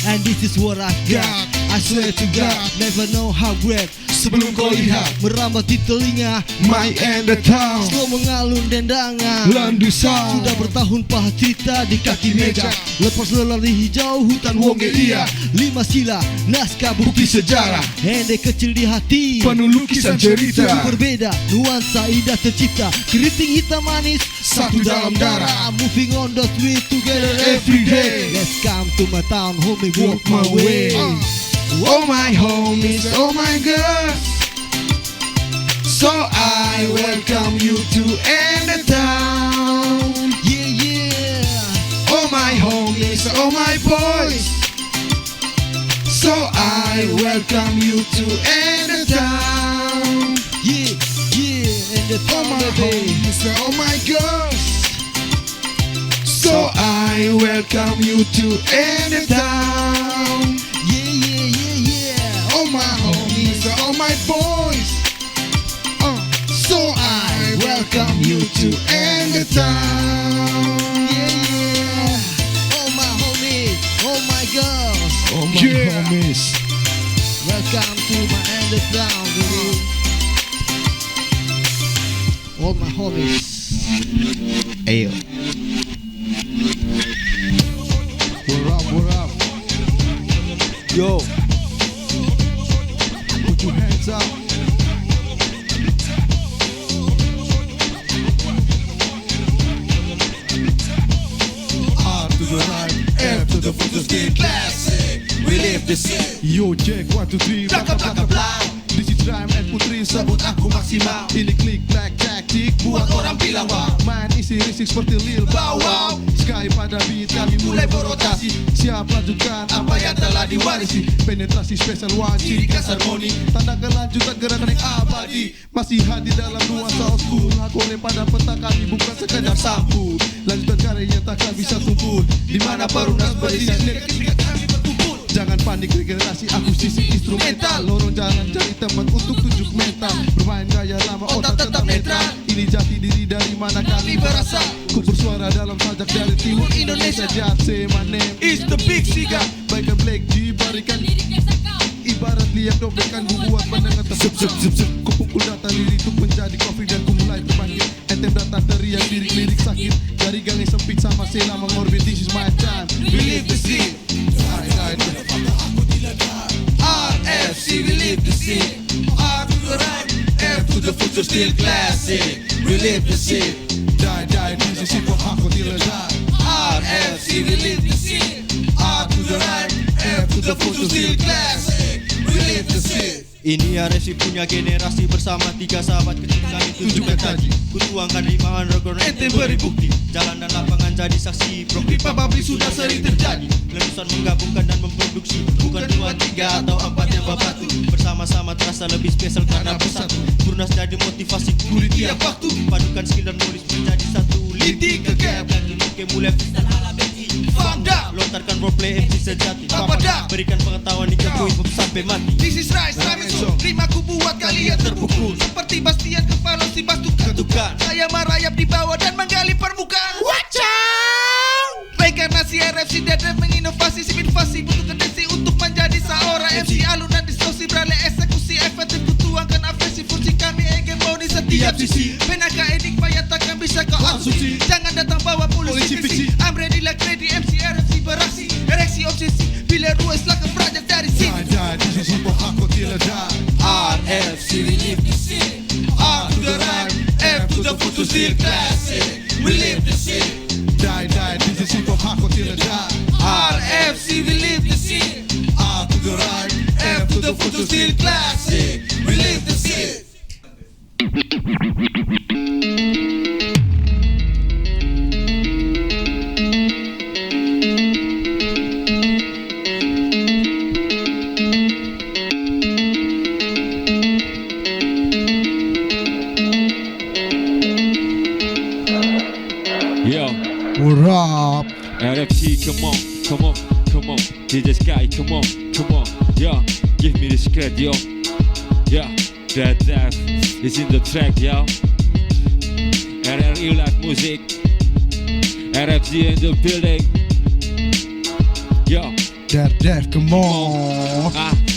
And this is what I got. I swear to God, never know how great. Sebelum kau lihat merambat di telinga, my and the town. slow mengalun dendangan. Landusan Sudah bertahun pahat cerita di kaki meja. Lepas lelah di hijau hutan wonge dia. 5 sila naskah bukti sejarah. Ende kecil di hati, penuh lukisan cerita. suku berbeda, nuansa indah tercipta. Keriting hitam manis, satu dalam darah. Moving on the street together Every day. Let's come to my town, homie, walk my way. Oh my homies, oh my girls. So I welcome you to the town. Yeah yeah. Oh my homies, oh my boys. So I welcome you to the town. Yeah yeah. And the Oh town, my baby. homies, oh my girls. So I welcome you to the town. Yeah yeah yeah yeah. Oh my homies, oh my boys. So I welcome you to the town. Yeah yeah. Oh my homies, oh my girls. Oh my homies. Welcome to my underground, baby. All my homies. Ayo. What up? Yo. Put your hands up. R to the right, F to the front, to stay classic. We live this. Yo, check 1, 2, 3. This is Rhyme and Putri, sebut aku maksimal. Ini klik black tactic, buat orang bilang wow. Main isi risik seperti Lil Bow Wow. Sky pada beat kami mulai berotasi. Siap lanjutkan apa yang telah diwarisi. Penetrasi special one, ciri khas harmoni. Tanda kelanjutan gerakan yang abadi. Masih hadir dalam nuansa old school. Hakone pada peta kami bukan sekadar sambut. Lanjutan karya yang takkan bisa tumpul. Dimana perunas berisi lirik kami berkumpul. Jangan panik regenerasi akuisisi instrumental. Lorong jangan cari teman untuk tunjuk mental. Bermain gaya lama otak tetap netral. Ini jati diri dari mana kami berasal. Ku bersuara dalam sajak dari timur Indonesia. Jat say my name is the big siga. Baikkan Black G barikan ibarat lihat yang dobelkan buat pendengar tersebut. Kupukul data lirik untuk menjadi kopi dan ku mulai terbangkit. Entem data teriak lirik-lirik sakit. Dari gang yang sempit sama sela mengorbit. This is my time, believe the scene. RFC, we live the scene. R to the right, F to the future, still classic. We live the scene. Die, this is hip hop, hardcore till I die. RFC, we live the scene. R to the right, F to the future, still classic. We live the scene. Ini RFC punya generasi bersama 3 sahabat kecil kami tunjukkan janji. Kutuangkan rimahan rekor Entem beri bukti. Jalan dan lapangan jadi saksi. Pipa pabrik sudah sering terjadi. Letusan menggabungkan dan memproduksi. Bukan 2, 3 atau 4 yang berbatu. Bersama-sama terasa lebih spesial karena bersatu. Purnas jadi motivasi guru tiap waktu. Padukan skill dan knowledge menjadi satu. Lidi ke gap dan ke mulai freestyle ala Benji. Fanda, lontarkan roleplay MC sejati. Papada, berikan pengetahuan di hip hop sampai mati. This is right, rimaku buat kalian terpukul. Seperti Bastian kepala si batu ketukan. Saya merayap di bawah dan menggali permukaan. Reinkarnasi RFC dan menginovasi simulasi butuh kendisi untuk menjadi seorang MC. Alunan distorsi beralih eksekusi efektif kutuangkan afesi fungsi kami hegemoni setiap sisi. Penaka enigma yang takkan bisa kau asumsi. Jangan datang bawa polisi visi. I'm ready like ready MC RFC beraksi. Ereksi obsesi bila ruaslah ke project dari sini. This is hip hop hardcore till I die. RFC, we live the scene. R to the right, F to the future, still classic. We live the scene. Die, this is hip hop hardcore till I die. RFC, we live the scene. R to the right, F to the future, still classic. We live the scene. What up? RFC, come on, DJ Sky, come on, yo, give me this credit, yo, yeah, that is in the track, yo, RRI Live Music, RFC in the building, yo, Dev, come on.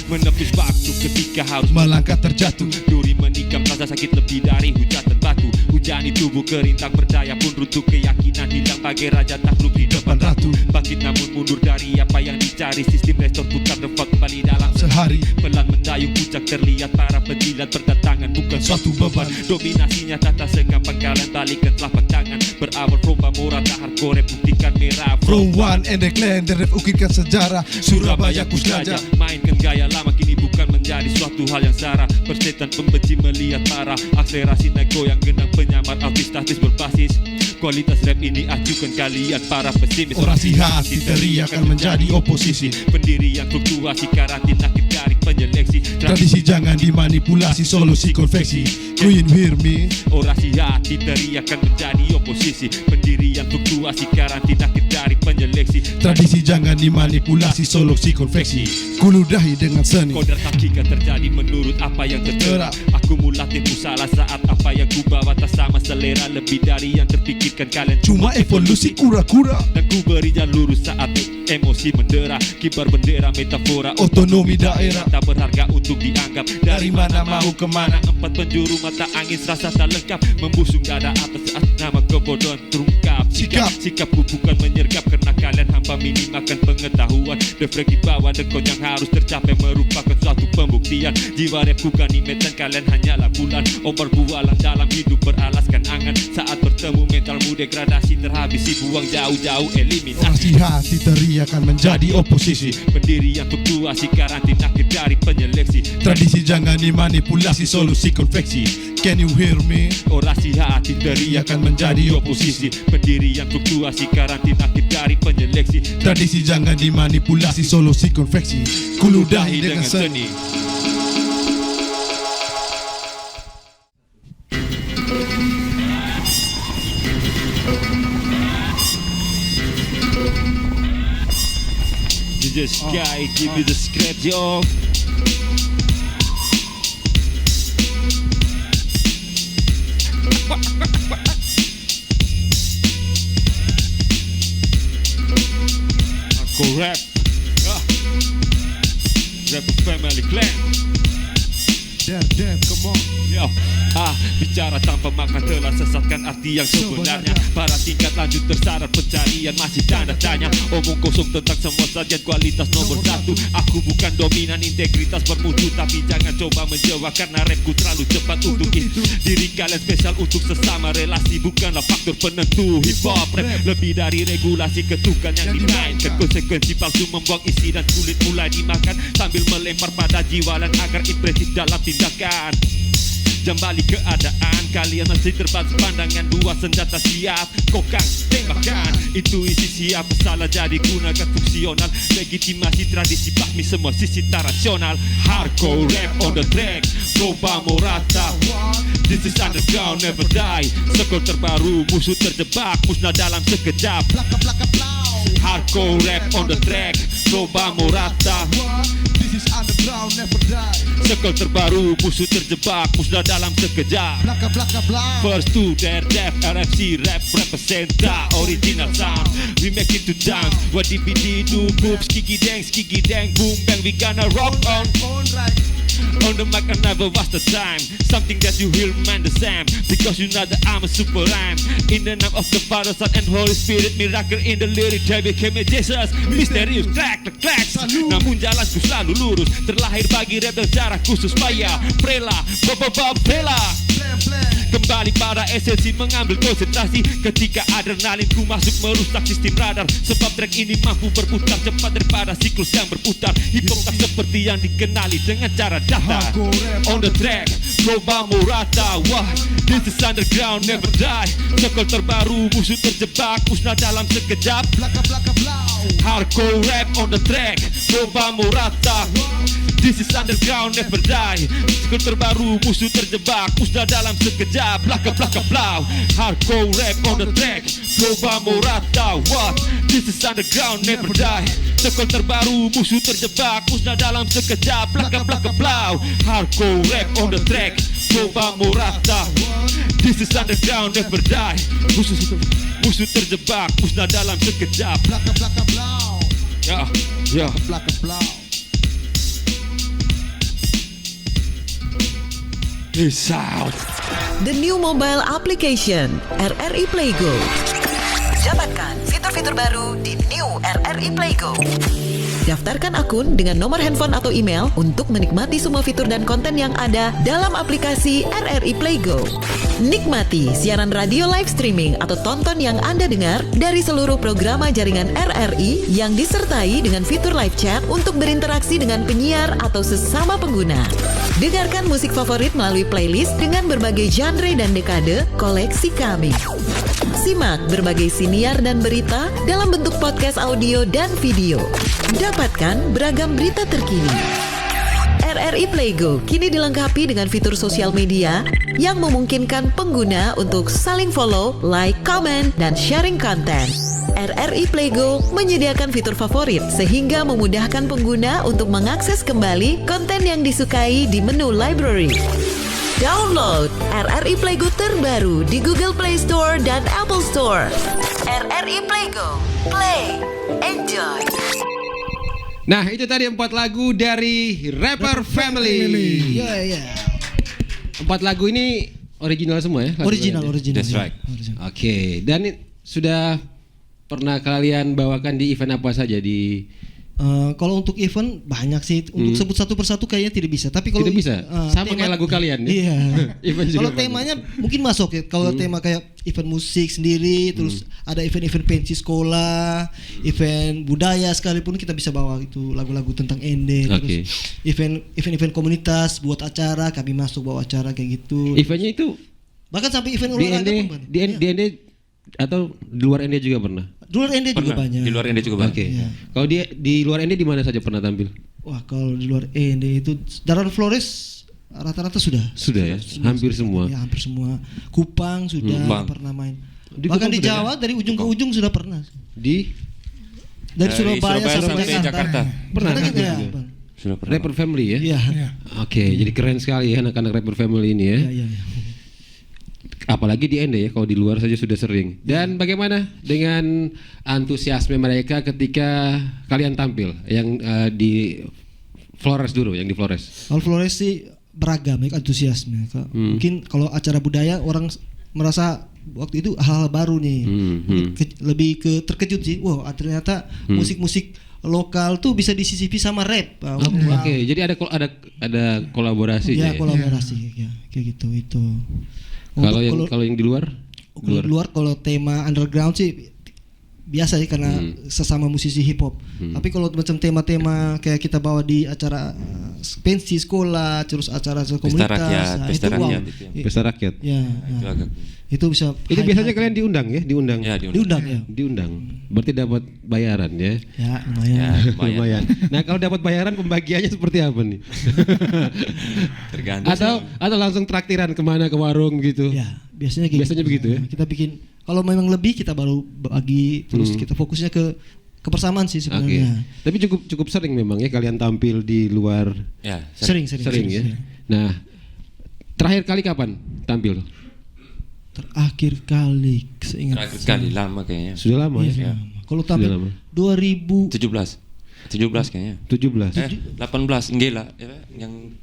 Menepis waktu ketika harus melangkah terjatuh. Duri menikam rasa sakit lebih dari hujatan batu. Hujani tubuh kerintang berdaya pun runtuh. Keyakinan hilang bagai raja takluk di depan ratu. Bangkit namun mundur dari apa yang dicari. Sistem restore putar default kembali dalam sehari. Pelan mendayung puncak terlihat para penjilat berdatangan. Bukan suatu beban. Dominasinya tata segampang kalian balikan telapak tangan. Berawal from Bamora tak hardcore buktikan merah. From one and the clan dan rap ukirkan sejarah. Surabaya Kusraja. Mainkan gaya lama kini bukan menjadi suatu hal yang sara. Persetan pembenci melihat marah. Akselerasi naik goyang genang penyamar autis statis berbasis. Kualitas rap ini acukan kalian para pesimis. Orasi hati teriakan menjadi oposisi. Pendirian fluktuasi karantina dari penyeleksi. Tradisi jangan dimanipulasi, solusi konveksi. Do you hear me? Orasi hati teriakan menjadi oposisi. Pendirian fluktuasi karantina dari penyeleksi. Tradisi jangan dimanipulasi, solusi konveksi. Kuludahi dengan seni. Kodrat hakikat terjadi menurut apa yang tertera. Akumulatif salah saat apa yang ku bawa tak sama selera. Lebih dari yang terpikirkan kalian cuma evolusi kura-kura. Dan ku beri jalur saat emosi mendera. Kibar bendera metafora otonomi daerah tak berharga untuk dianggap. Dari mana mau kemana. 4 penjuru mata angin serasa tak lengkap. Membusung dada atas saat nama kebodohan terungkap. Sikapku bukan menyergap karena kalian hamba minimalkan pengetahuan. Deflek di bawah dekon yang harus tercapai merupakan suatu pembuktian. Jiwa rap bukan imetan kalian hanyalah bulan. Ombak bualan dalam hidup beralaskan angan. Saat bertemu mentalmu degradasi terhabisi. Buang jauh-jauh eliminasi. Orasi hati teriakan menjadi oposisi. Pendirian fluktuasi karantina dari penyeleksi. Tradisi jangan dimanipulasi, solusi konveksi. Can you hear me? Orasi hati teriakan menjadi oposisi. Pendirian fluktuasi karantina dari penyeleksi. Tradisi jangan dimanipulasi, solusi konveksi. Kuludahi dengan seni. DJ Sky, give me the script, yo. Hardcore rap. Rap Family Clan. Damn, come on. Yo, bicara tanpa makna telah sesatkan arti yang sebenarnya. Para tingkat lanjut tersarap pencarian masih tanda tanya. Omong kosong tentang semua sajian kualitas nomor satu. Aku bukan dominan integritas bermutu, tapi jangan coba menjawab karena rapku terlalu cepat untuk itu. Diri kalian spesial untuk sesama, relasi bukanlah faktor penentu. Hip hop rap lebih dari regulasi ketukan yang dimainkan. Konsekuensi palsu membuang isi dan kulit mulai dimakan sambil melempar pada jiwalan agar impresif dalam tindakan. Jambali keadaan, kalian masih terbatas pandangan. Dua senjata siap, kokang, tembakan. Intuisi siap, salah jadi gunakan fungsional. Legitimasi tradisi bakmi semua sisi tak rasional. Hardcore rap on the track, coba mau rata. This is underground, never die. Sekol terbaru, musuh terjebak, musnah dalam sekejap. Hardcore rap on the track, coba mau rata. This is underground, never die. Sekol terbaru, musuh terjebak, musnah dalam sekejap. First to their death, RFC rap representa original sound. We make it to dance, what DPD do boobs, skiggy dang, boom bang, we gonna rock on. On the mic I never was the time. Something that you hear man the same. Because you know that I'm a super rhyme. In the name of the Father, Son and Holy Spirit. Miracle in the lyric, they became a Jesus. Misterius, track the clacks. Namun jalanku selalu lurus. Terlahir bagi rap dan cara khusus Maya Prela, Prela. Kembali pada esensi, mengambil konsentrasi. Ketika adrenalinku masuk merusak sistem radar. Sebab track ini mampu berputar cepat daripada siklus yang berputar. Hip hop tak seperti yang dikenali dengan cara datar. On the track, coba mau rata. Wah, this is underground, never die. Sekol terbaru, musuh terjebak, musnah dalam sekejap. Hardcore rap on the track, coba mau rata. This is underground, never die. Sekol terbaru, musuh terjebak, musnah dalam sekejap. Blaka blau. Hardcore rap on the track, coba mau rata. What? This is underground, never die. Sekol terbaru, musuh terjebak, musnah dalam sekejap. Blaka blau. Hardcore rap on the track, coba mau rata. This is underground, never die. Musuh terjebak, musnah dalam sekejap. Blaka blau. Ya. Blaka blau. Peace out. The new mobile application RRI Playgo. Dapatkan fitur-fitur baru di New RRI Playgo. Daftarkan akun dengan nomor handphone atau email untuk menikmati semua fitur dan konten yang ada dalam aplikasi RRI Playgo. Nikmati siaran radio live streaming atau tonton yang Anda dengar dari seluruh programa jaringan RRI yang disertai dengan fitur live chat untuk berinteraksi dengan penyiar atau sesama pengguna. Dengarkan musik favorit melalui playlist dengan berbagai genre dan dekade koleksi kami. Simak berbagai siniar dan berita dalam bentuk podcast audio dan video. Dapatkan beragam berita terkini. RRI Playgo kini dilengkapi dengan fitur sosial media yang memungkinkan pengguna untuk saling follow, like, comment, dan sharing konten. RRI Playgo menyediakan fitur favorit sehingga memudahkan pengguna untuk mengakses kembali konten yang disukai di menu library. Download RRI Playgo terbaru di Google Play Store dan Apple Store. RRI Playgo, play, enjoy. Nah, itu tadi 4 lagu dari Rapper Family. Ya. 4 lagu ini original semua ya? Original. That's right. Oke, dan sudah pernah kalian bawakan di event apa saja di? Kalau untuk event banyak sih. Untuk sebut satu persatu kayaknya tidak bisa. Tapi kalau tidak bisa, sama kayak lagu kalian. Iya. Kalau banyak. temanya mungkin masuk ya. Kalau tema kayak event musik sendiri, terus ada event-event pensi sekolah, event budaya sekalipun kita bisa bawa itu lagu-lagu tentang Ende. Okay. Terus event komunitas buat acara, kami masuk bawa acara kayak gitu. Eventnya itu bahkan sampai event di olahraga Ende, di Ende atau di luar Ende juga pernah? Di luar Ende juga banyak. Di luar Ende juga banyak. Oke. Kalau di luar Ende di mana saja pernah tampil? Wah, kalau di luar Ende itu Daran Flores rata-rata sudah ya, hampir semua. Ya, hampir semua. Kupang sudah pernah main. Bahkan di Jawa dari ujung ke ujung sudah pernah. Dari Surabaya sampai Jakarta. Pernah kan? Ya. Rapper Family ya? Iya. Oke, jadi keren sekali ya anak-anak Rapper Family ini ya. Iya. Apalagi di Ende ya, kalau di luar saja sudah sering. Dan bagaimana dengan antusiasme mereka ketika kalian tampil yang di Flores dulu, yang di Flores. Kalau Flores sih beragam ya, antusiasme. Mungkin kalau acara budaya orang merasa waktu itu hal-hal baru nih. Lebih ke terkejut sih. Wow, ternyata musik-musik lokal tuh bisa disisipi sama rap. Oke, jadi ada kolaborasi ya. ya. Kolaborasi ya, kayak gitu itu. Kalau yang di luar? Kalau tema underground sih biasa sih karena sesama musisi hip hop. Tapi kalau macam tema-tema kayak kita bawa di acara pensi sekolah, terus acara komunitas, Pesta rakyat. Ya. Itu bisa. Itu biasanya kalian diundang ya? Diundang. Diundang. Berarti dapat bayaran ya? Ya, lumayan. Nah, kalau dapat bayaran pembagiannya seperti apa nih? Tergantung. Atau langsung traktiran kemana, ke warung gitu? Ya, biasanya begitu ya. Kita bikin kalau memang lebih kita baru bagi, terus kita fokusnya ke kebersamaan sih sebenarnya. Tapi cukup sering memang ya kalian tampil di luar. Ya, sering ya. Nah, terakhir kali kapan tampil? Terakhir kali lama kayaknya. Sudah lama ya. Kalau tampil 2017 kayaknya. 18 Nggela yang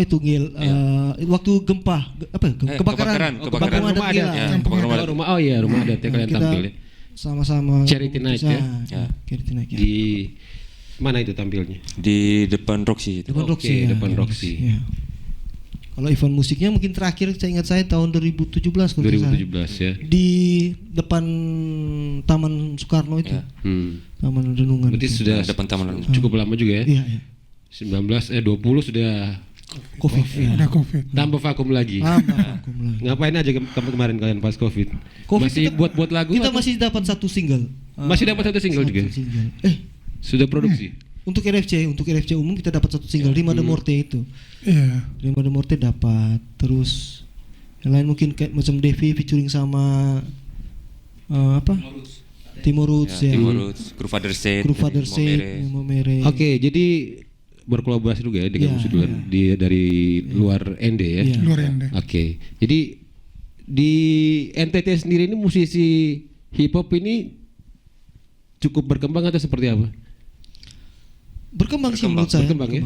itu Ngil. Waktu gempa kebakaran rumah adat. Rumah adat ya kalian tampil ya. Sama-sama Charity Night ya. Charity Night ya. Di mana itu tampilnya? Di depan Roxy itu. Depan Roxy. Ya. Kalau event musiknya mungkin terakhir saya ingat saya tahun 2017 ya. Di depan Taman Soekarno itu. Taman Renungan. Berarti sudah depan Taman cukup lama juga ya. Iya. 20 sudah Covid. Udah Covid. Tambah vakum lagi. Ngapain aja kemarin kalian pas Covid? Masih buat lagu? Kita masih dapat satu single. Masih dapat satu single juga. Sudah produksi. Untuk RFC umum kita dapat satu single Rima de Morte itu. Iya. Rima de Morte dapat. Terus yang lain mungkin kayak macam Devi featuring sama Timo Roots ya. Timo Roots, Crew Father Said, Momere. Oke, jadi berkolaborasi juga ya dengan musik dari luar ND ya. Luar ND. Oke. Jadi di NTT sendiri ini musisi hip hop ini cukup berkembang atau seperti apa? Berkembang sih menurut saya. Berkembang ya.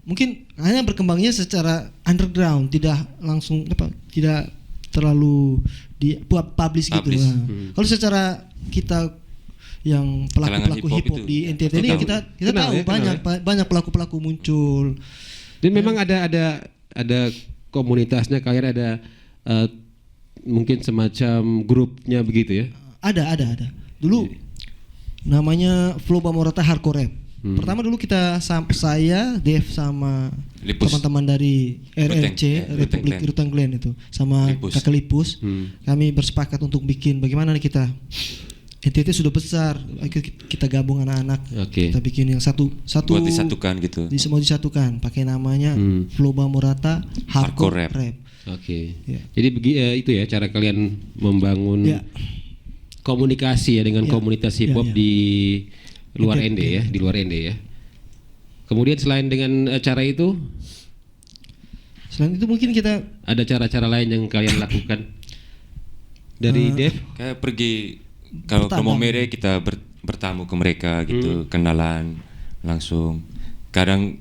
Mungkin hanya berkembangnya secara underground, tidak langsung tidak terlalu di publish gitu. Kalau secara kita yang pelaku-pelaku hip hop di NTT ini kita tahu banyak pelaku-pelaku muncul. Dan memang ada komunitasnya, kalian ada mungkin semacam grupnya begitu ya? Ada. Dulu namanya Flow Bamorata Hardcore Rap. Pertama dulu saya, Dev sama teman-teman dari RRC Republik Rutan Glen itu sama Kakak Lipus. Kami bersepakat untuk bikin bagaimana nih kita NTT sudah besar, kita gabung anak-anak, kita bikin yang satu buat disatukan gitu. Mau disatukan, pakai namanya Flow Bamorata Hardcore Rap. Oke. Jadi itu ya cara kalian membangun komunikasi ya dengan komunitas hip hop di luar ND ya, di luar ND ya. Kemudian selain dengan cara itu, mungkin kita ada cara-cara lain yang kalian lakukan dari Dev? Kayak pergi kalau ke Momere kita bertamu ke mereka gitu, kenalan langsung. Kadang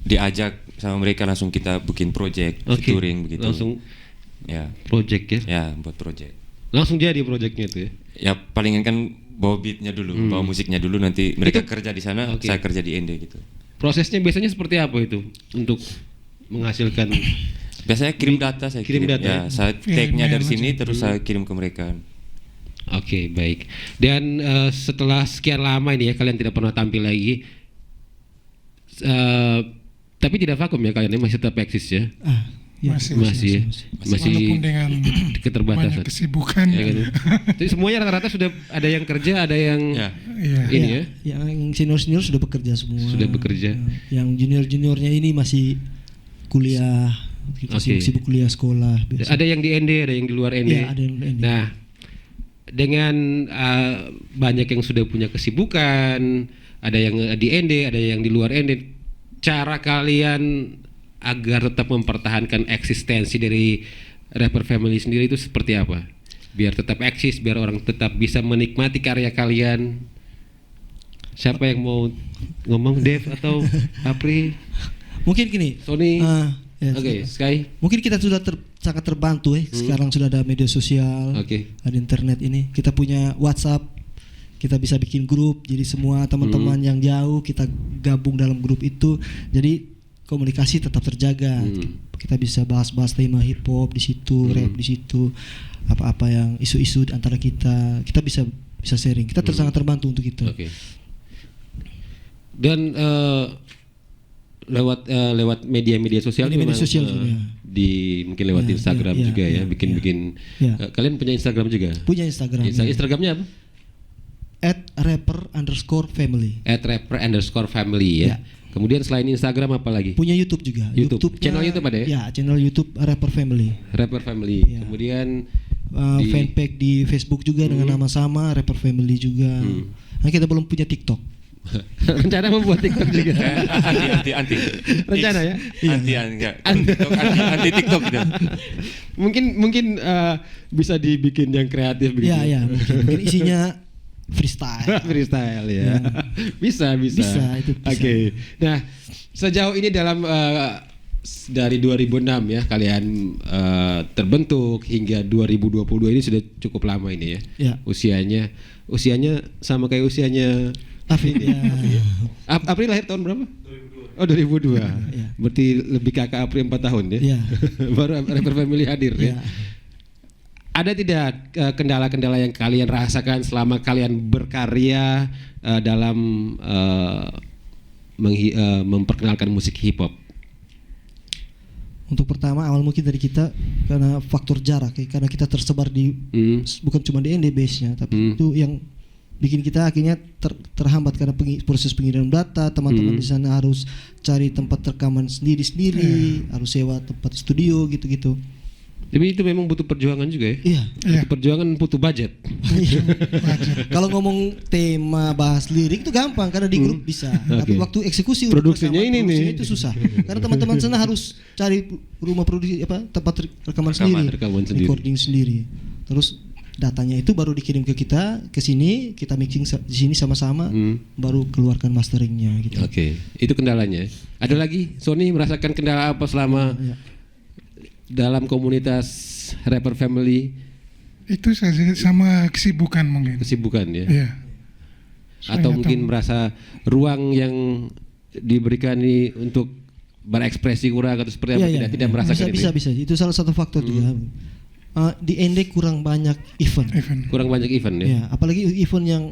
diajak sama mereka langsung kita bikin project, touring begitu. Langsung project ya? Ya, buat project. Langsung jadi projectnya itu ya? Ya palingan kan bawa beatnya dulu, bawa musiknya dulu, nanti mereka kerja di sana, saya kerja di ND gitu. Prosesnya biasanya seperti apa itu untuk menghasilkan? Biasanya kirim data, saya kirim data. Ya, saya take-nya dari sini terus saya kirim ke mereka. Oke, baik. Dan setelah sekian lama ini ya kalian tidak pernah tampil lagi, tapi tidak vakum ya kalian, masih tetap eksis ya? Masih walaupun dengan keterbatasan, banyak kesibukan ya. Jadi semuanya rata-rata sudah ada yang kerja, ada yang ini ya. Yang senior sudah bekerja semua. Sudah bekerja. Yang juniornya ini masih kuliah, sibuk kuliah sekolah. Biasa. Ada yang di ND, ada yang di luar ND. Ada yang di ND. Nah, dengan banyak yang sudah punya kesibukan, ada yang di ND, ada yang di luar ND. Cara kalian agar tetap mempertahankan eksistensi dari Rapper Family sendiri itu seperti apa? Biar tetap eksis, biar orang tetap bisa menikmati karya kalian Siapa yang mau ngomong, Dev atau Apri? Mungkin gini, Sony. ya, Oke, Sky. mungkin kita sudah sangat terbantu sekarang sudah ada media sosial, ada internet ini. Kita punya WhatsApp, kita bisa bikin grup. Jadi semua teman-teman yang jauh kita gabung dalam grup itu. Jadi komunikasi tetap terjaga. Kita bisa bahas-bahas tema hip hop di situ, rap di situ, apa-apa yang isu-isu antara kita bisa sharing. Kita sangat terbantu untuk itu. Dan lewat media-media sosial media sosial mungkin lewat Instagram juga ya, bikin. Kalian punya Instagram juga? Punya Instagram. Instagramnya apa? @rapper_family. @rapper_family ya. Kemudian selain Instagram apa lagi? Punya YouTube juga. Channel YouTube ada ya? Ya, channel YouTube Rapper Family. Rapper Family. Kemudian fanpage di Facebook juga dengan nama sama Rapper Family juga. Nah, kita belum punya TikTok. Rencana membuat TikTok juga. Anti. Rencana ya? Anti TikTok. Mungkin bisa dibikin yang kreatif begitu. Ya, mungkin isinya freestyle ya. Bisa itu bisa. Oke. Nah, sejauh ini dalam dari 2006 ya kalian terbentuk hingga 2022 ini sudah cukup lama ini ya. Usianya sama kayak usianya Afid ya. April lahir tahun berapa? 2002. Oh 2002. Berarti lebih kakak April 4 tahun ya. Baru Rapper Family hadir ya. Ada tidak kendala-kendala yang kalian rasakan selama kalian berkarya dalam memperkenalkan musik hip hop? Untuk pertama awal mungkin dari kita karena faktor jarak ya, karena kita tersebar di bukan cuma di ND base-nya tapi itu yang bikin kita akhirnya terhambat karena proses pengiriman data. Teman-teman di sana harus cari tempat rekaman sendiri-sendiri, harus sewa tempat studio gitu-gitu. Tapi itu memang butuh perjuangan juga ya? Iya. Butuh perjuangan, butuh budget. Kalau ngomong tema bahas lirik itu gampang karena di grup bisa. Tapi waktu eksekusi produksinya itu susah. Karena teman-teman sana harus cari rumah produksi tempat rekaman sendiri, recording sendiri. Terus datanya itu baru dikirim ke kita, ke sini kita mixing di sini sama-sama, baru keluarkan masteringnya gitu. Itu kendalanya. Ada lagi Sony merasakan kendala apa selama dalam komunitas Rapper Family? Itu saja sama kesibukan mungkin. Kesibukan ya. Iya. Atau mungkin merasa ruang yang diberikan ini untuk berekspresi kurang atau seperti apa tidak merasakan bisa, itu. bisa. Itu salah satu faktor juga. Di ND kurang banyak event. Kurang banyak event ya. Apalagi event yang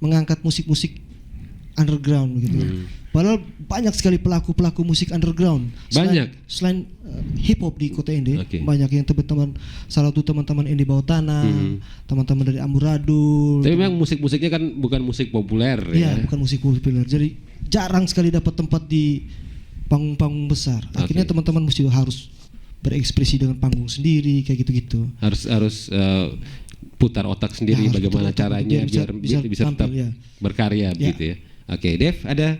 mengangkat musik-musik underground gitu. Padahal banyak sekali pelaku musik underground. Selain hip hop di kota ND, banyak yang teman-teman, salah satu teman-teman ND Bawah Tanah, teman-teman dari Amburadul. Tapi memang musik-musiknya kan bukan musik populer ya. Bukan musik populer. Jadi jarang sekali dapat tempat di panggung-panggung besar. Akhirnya teman-teman harus berekspresi dengan panggung sendiri kayak gitu-gitu. Harus putar otak sendiri bagaimana caranya biar bisa tetap berkarya begitu ya. Dev, ada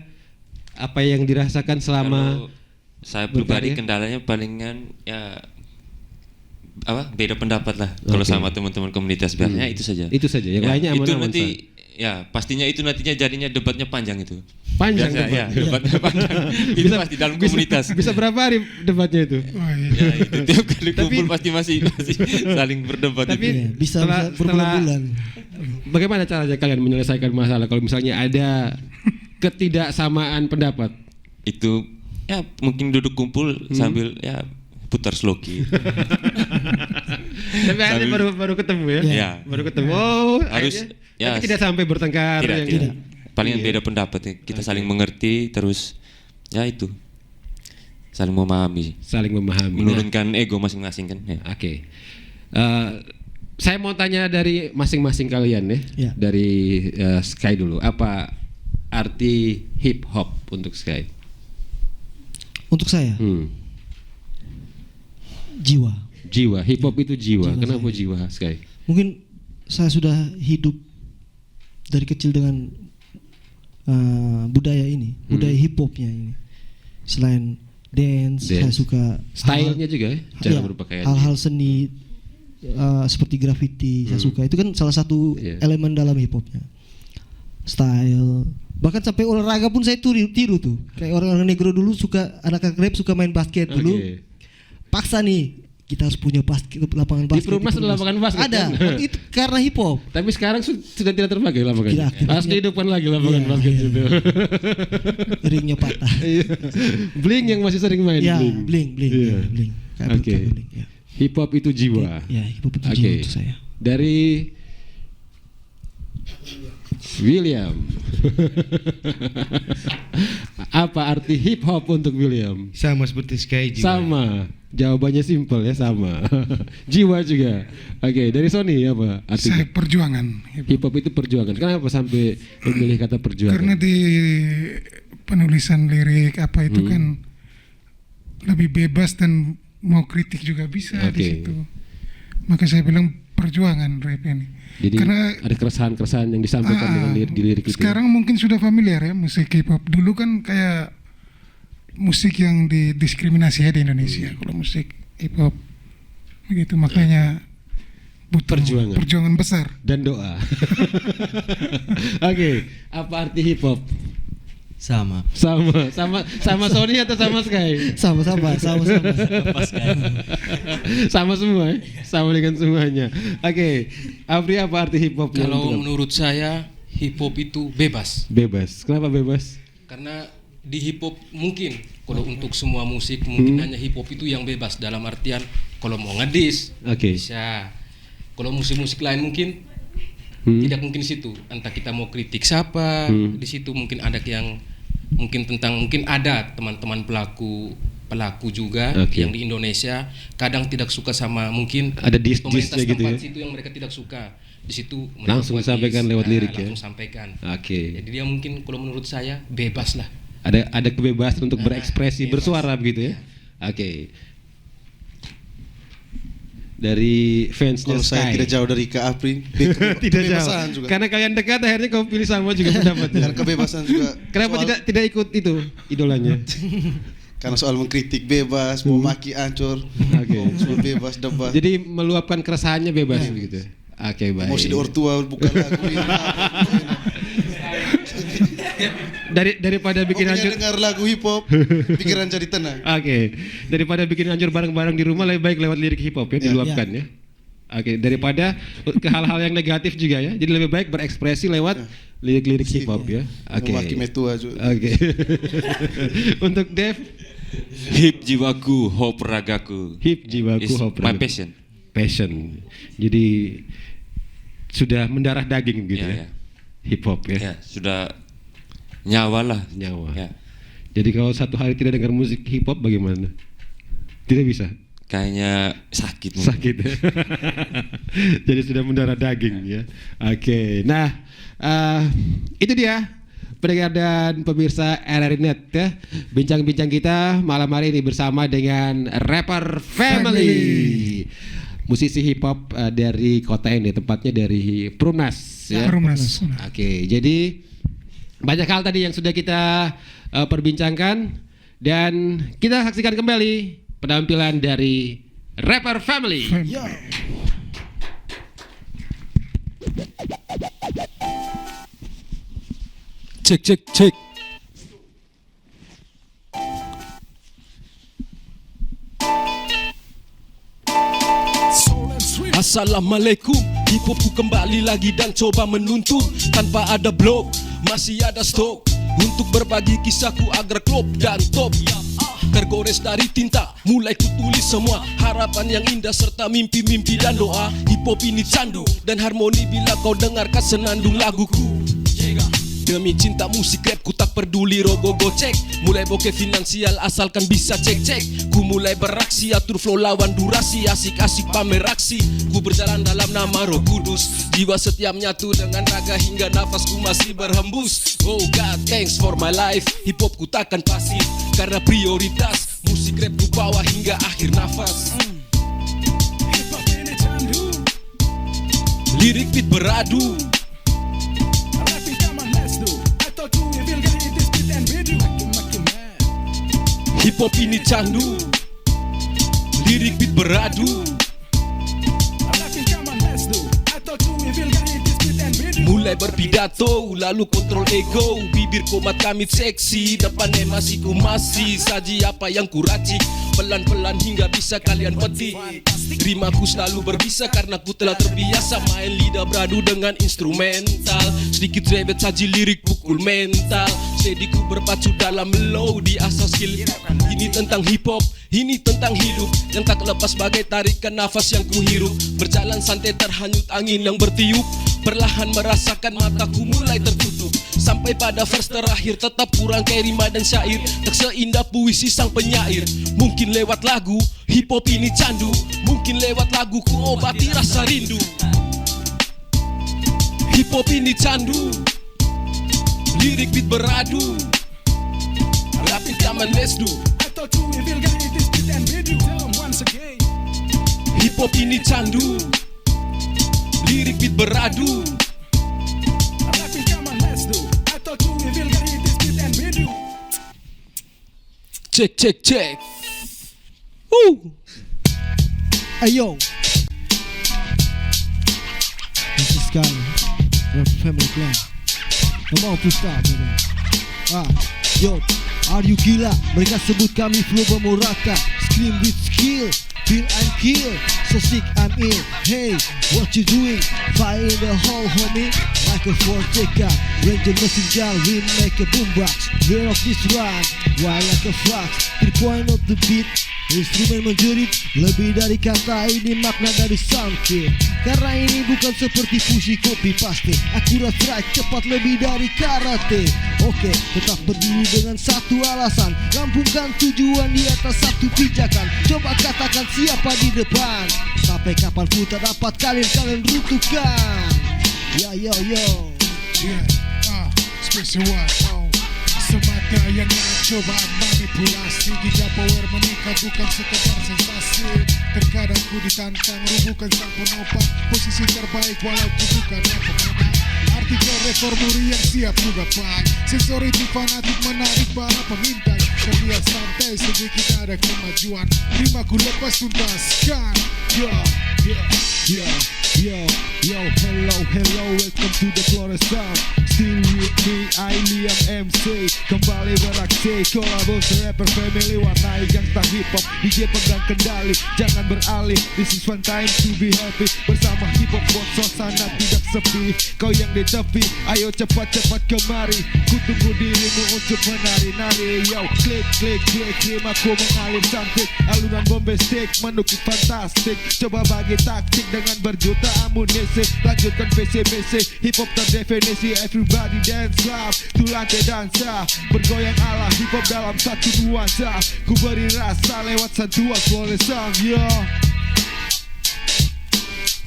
apa yang dirasakan selama? Kalau saya pribadi kendalanya palingan beda pendapat lah. Kalau sama teman-teman komunitas biasanya itu saja. Itu saja. Yang lainnya aman-aman. Itu nanti pastinya itu nantinya jadinya debatnya panjang itu. Panjang debatnya panjang. Itu pasti dalam komunitas. Bisa berapa hari debatnya itu? Itu tiap kali kumpul pasti masih saling berdebat. Tapi bisa berbulan-bulan. Bagaimana caranya kalian menyelesaikan masalah kalau misalnya ada ketidaksamaan pendapat? Itu mungkin duduk kumpul sambil putar sloki. Tapi akhirnya baru ketemu ya? Baru ketemu. Harus tapi tidak sampai bertengkar. Tidak. Palingan beda pendapat ya. Kita saling mengerti terus itu. Saling memahami. Menurunkan ego masing-masing kan. Saya mau tanya dari masing-masing kalian ya. Dari Sky dulu. Apa arti hip hop untuk Sky? Untuk saya jiwa. Hip hop itu jiwa. Kenapa jiwa, Sky? Mungkin saya sudah hidup dari kecil dengan budaya ini, budaya hip hopnya ini. Selain dance, saya suka stylenya juga ya, cara berpakaian. Hal-hal seni seperti graffiti saya suka. Itu kan salah satu elemen dalam hip hopnya. Style, Bahkan sampai olahraga pun saya tiru tuh. Kayak orang-orang negro dulu suka, anak-anak rap suka main basket dulu. Paksa nih, kita harus punya basket, lapangan basket. Di Perumnas ada lapangan basket. Ada, kan? itu karena hip hop. Tapi sekarang sudah tidak terpakai lapangannya. Harus dihidupkan lagi lapangan basket itu. Ringnya patah. Bling yang masih sering main. Ya, Bling. Bling. Oke. Hip hop itu jiwa. Ya, hip hop itu jiwa untuk saya. Dari William. Apa arti hip hop untuk William? Sama seperti Sky jiwa. Sama. Jawabannya simpel ya, sama. Jiwa juga. Oke, dari Sony apa artinya? Saya perjuangan. Hip hop itu perjuangan. Kenapa sampai memilih kata perjuangan? Karena di penulisan lirik apa itu kan lebih bebas dan mau kritik juga bisa di situ. Maka saya bilang perjuangan rap ini. Jadi karena ada keresahan-keresahan yang disampaikan dengan di lirik itu. Sekarang mungkin sudah familiar ya musik hip hop. Dulu kan kayak musik yang didiskriminasi ya di Indonesia. Kalau musik hip hop begitu, makanya butuh perjuangan besar dan doa. Oke, apa arti hip hop? Sama Sony atau sama Sky? Sama. Sama semua ya? Sama dengan semuanya. Oke, Apri, apa arti hip hop? Kalau menurut saya hip hop itu bebas. Kenapa bebas? Karena di hip hop mungkin kalau untuk semua musik mungkin hanya hip hop itu yang bebas, dalam artian kalau mau ngedis bisa. Kalau musik-musik lain mungkin tidak mungkin di situ. Entah kita mau kritik siapa di situ, mungkin ada yang mungkin ada teman-teman pelaku juga yang di Indonesia kadang tidak suka sama mungkin ada pemerintah gitu setempat ya? situ yang mereka tidak suka. Di situ langsung sampaikan lewat lirik ya. Langsung sampaikan. Jadi dia mungkin kalau menurut saya bebas lah. Ada kebebasan untuk berekspresi, bersuara begitu ya. Dari fansnya Kalau saya Sky. tidak jauh dari Kak Apri, tidak jauh. juga. Karena kalian dekat, akhirnya kau pilih sama juga pendapatnya. Karena kebebasan juga. Kenapa tidak ikut itu idolanya? Karena soal mengkritik bebas, mau maki ancur, semua bebas debat. Jadi meluapkan keresahannya bebas begitu. Baik. Mau si ortua bukan lagu ini. Daripada bikin hancur, dengar lagu hip hop, pikiran jadi tenang. Daripada bikin hancur bareng-bareng di rumah, lebih baik lewat lirik hip hop ya, diluapkan ya. Daripada ke hal-hal yang negatif juga ya. Jadi lebih baik berekspresi lewat lirik-lirik hip hop ya. Maki metua juga. Untuk Dev, hip jiwaku, hope ragaku. Hip jiwaku, hope my ragaku. Passion. Jadi sudah mendarah daging gitu ya. Hip hop ya. Sudah nyawa lah. Ya. Jadi kalau satu hari tidak dengar musik hip hop bagaimana? Tidak bisa. Kayaknya sakit. Ya? Jadi sudah mendarah daging ya. Nah itu dia pendengar dan pemirsa RRI Net ya. Bincang-bincang kita malam hari ini bersama dengan Rapper Family. Musisi hip hop dari kota ini, tempatnya dari Perumnas ya. Perumnas. Jadi banyak hal tadi yang sudah kita perbincangkan dan kita saksikan kembali penampilan dari Rapper Family. Cek. Assalamualaikum, hip hopku kembali lagi dan coba menuntut tanpa ada blog, masih ada stok untuk berbagi kisahku agar klop dan top. Tergores dari tinta, mulai ku tulis semua harapan yang indah serta mimpi-mimpi dan doa. Hip hop ini candu dan harmoni bila kau dengarkan senandung laguku. Demi cinta musik rap ku tak peduli rogo gocek. Mulai bokeh finansial asalkan bisa cek-cek. Ku mulai beraksi atur flow lawan durasi. Asik-asik pamer aksi. Ku berjalan dalam nama Roh Kudus. Jiwa setiap nyatu dengan raga hingga nafasku masih berhembus. Oh God, thanks for my life. Hip hop ku takkan pasif karena prioritas musik rap ku bawa hingga akhir nafas. Hip hop ini candu. Lirik beat beradu. Hip hop ini candu, lirik beat beradu. Mulai mulai berpidato, lalu kontrol ego. Bibir komat kamit seksi, depannya masih ku masih saji apa yang ku racik. Pelan-pelan hingga bisa kalian petik. Rimaku selalu berbisa karena ku telah terbiasa main lidah beradu dengan instrumental. Sedikit rebet saji lirik pukul mental. Steady ku berpacu dalam melodi asal skill. Ini tentang hip hop, ini tentang hidup yang tak lepas bagai tarikan nafas yang ku hirup. Berjalan santai terhanyut angin yang bertiup. Perlahan merasakan mataku mulai tertutup. Sampai pada verse terakhir tetap kurang kayak rima dan syair. Tak seindah puisi sang penyair. Mungkin lewat lagu hip hop ini candu. Mungkin lewat lagu ku obati rasa rindu. Hip hop ini candu. Lirik beat beradu. Rapid come and let's do. Hip hop ini candu. Lirik beat beradu. Cek cek cek. Ayo, this is Sky from Family Clan. Come on, freestyle, baby. Yo, are you gila? Mereka sebut kami flow bermurata. Scream with skill, feel and kill. So sick I'm ill. Hey, what you doing? Fire in the hole, homie. Microphone take up. Ranger mesin gun, we make a boombox. We're off this rhyme, wild like a fox. The point of the beat, instrumen menjerit. Lebih dari kata ini makna dari sound kit. Karena ini bukan seperti puisi kopi paste. Akurat strike cepat lebih dari karate. Oke, tetap berdiri dengan satu alasan. Rampungkan tujuan di atas satu pijakan. Coba katakan siapa di depan. Sampai kapanpun tak dapat kalian runtuhkan. Yo yo yo. Yeah, special one. Semata yang coba manipulasi. Gija power menikah bukan sekedar sensasi. Terkadang ku ditantang rubuhkan sang penopang. Posisi terbaik walau ku bukanlah pemenang. Artikel reformuri yang siap ku gapai. Sensority fanatik menarik para pengintai. Terlihat santai sedikit ada kemajuan. Rimaku lepas tuntaskan. Yo, yo, yo, yo, yo. Hello, hello, welcome to the Flores Sound. Still with me, I Liam MC. Kembali beraksi, kolaborasi rapper family. Warnai gangsta hip hop, DJ pegang kendali. Jangan beralih, this is fun time to be happy. Bersama hip hop buat suasana tidak sepi. Kau yang di tepi, ayo cepat-cepat kemari. Ku tunggu dirimu untuk menari-nari. Yo, klik, klik, klik, rimaku mengalir cantik. Alunan bombastik, menukik fantastik. Coba bagi taktik dengan berjuta amunisi. Lanjutkan PC-PC, hip hop terdefinisi. Everybody dance loud, tu lantai dansa. Bergoyang ala hip hop dalam satu nuansa. Ku beri rasa lewat sentuhan Flores Sound, yo.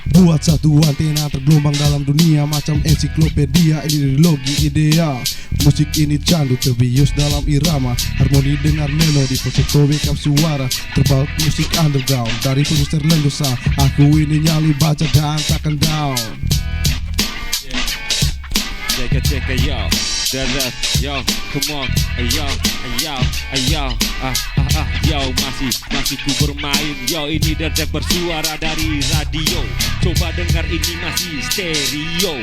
Buat satu antena tergelombang dalam dunia macam ensiklopedia, ideologi ideal. Musik ini candu terbius dalam irama. Harmoni dengar melodi, prosekto backup suara. Terbaut musik underground dari produser Lendosa. Aku ini nyali baca dan takkan down. Check it, yo. Yo, come on, yo, yo, yo, yo, masih ku bermain, yo, ini Derdef bersuara dari radio. Coba dengar ini masih stereo,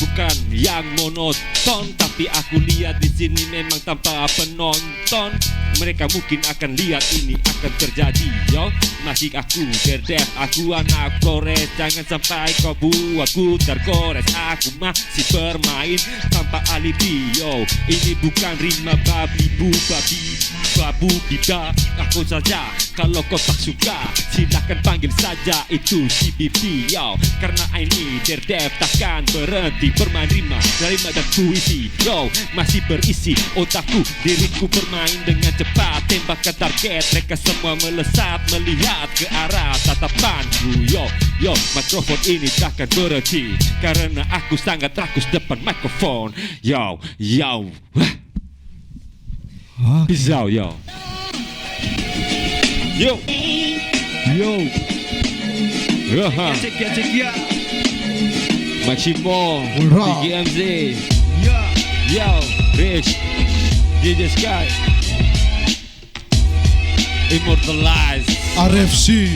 bukan yang monoton, tapi aku lihat di sini memang tanpa penonton. Mereka mungkin akan lihat ini akan terjadi, yo. Masih aku Derdef, aku anak Flores. Jangan sampai kau buatku tergores. Aku masih bermain tanpa alibi. Yo, ini bukan rima babi bu babu bida. Aku saja, kalau kau tak suka silakan panggil saja itu CBP. Yo, karena ini Derdef takkan berhenti bermain rima dan puisi. Yo, masih berisi otakku, diriku bermain dengan cepat. Tembakan target, mereka semua melesat melihat ke arah tatapanku. Yo, yo, mikrofon ini takkan berhenti karena aku sangat rakus depan mikrofon. Yo, yo. Peace out, yo. Yo. Yo. Cek ya. Maximo, DGMZ. Yo, Rich, DJ Sky. Immortalized. RFC.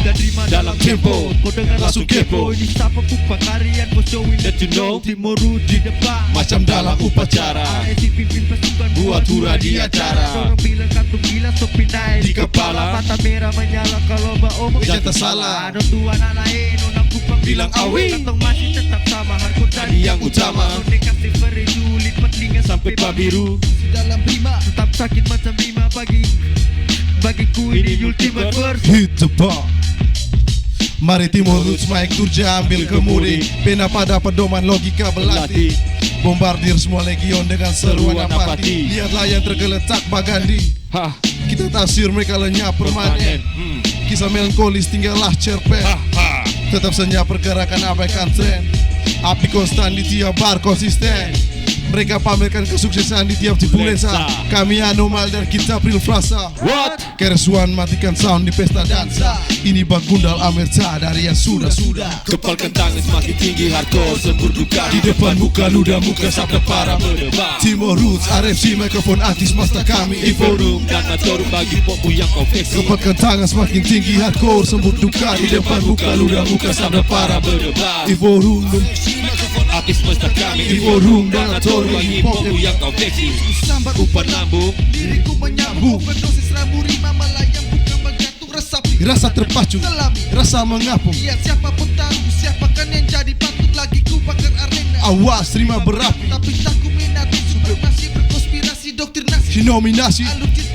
dan rima dalam tempo. Kau dengar langsung kepo. Ini siapa pupang harian bos showing that you know. Timur Root di depan Macam dalam upacara, ASI pimpin pasukan buat hura di acara. Orang bilang kantung gila so pindahin Di kepala. Mata merah menyala kalau bawa Jangan salah. Ada tuan anak lain orang kupang Bilang awi. Kantong masih tetap sama hardcore Tadi yang utama. Nekasi beredulit petelinga sampai babiru dalam prima tetap sakit macam 5 pagi. Bagiku ini ultimate verse. Hit the bar. Mari Timur Roots mic turja ambil kemudi. Pena pada pedoman logika belati. Bombardir semua legion dengan seruan apati. Lihatlah yang tergeletak bagandi. Kita tafsir mereka lenyap permanen. Kisah melankolis tinggallah cerpen. Tetap senyap pergerakan abaikan tren. Api konstan di tiap bar konsisten. Mereka pamerkan kesuksesan di tiap tipu lensa. Kami anormal dan kita April frasa. What? Keresuan matikan sound di pesta dansa. Ini Bagundal Amerta dari yang sudah-sudah. Kepalkan tangan semakin tinggi, hardcore sembur duka. Di depan muka ludah muka sabda para berdebat. Timur Roots, RFC, mikrofon artis masta kami Forum dan atorum bagi popu yang konveksi. Kepalkan tangan semakin tinggi, hardcore sembur duka. Di depan muka ludah muka sabda para berdebat. Forum Artis mesta kami Forum dan atorum bagi popu yang konveksi. Umpan lambung, Diriku menyambung overdosis rambu rima melayang bukan bergantung resapi. Rasa terpacu, rasa mengapung. Lihat siapapun tahu siapakan yang jadi patung lagi ku bakar arena. Awas terima berapi. Tapi tak ku minati supremasi berkonspirasi doktrinasi. Nominasi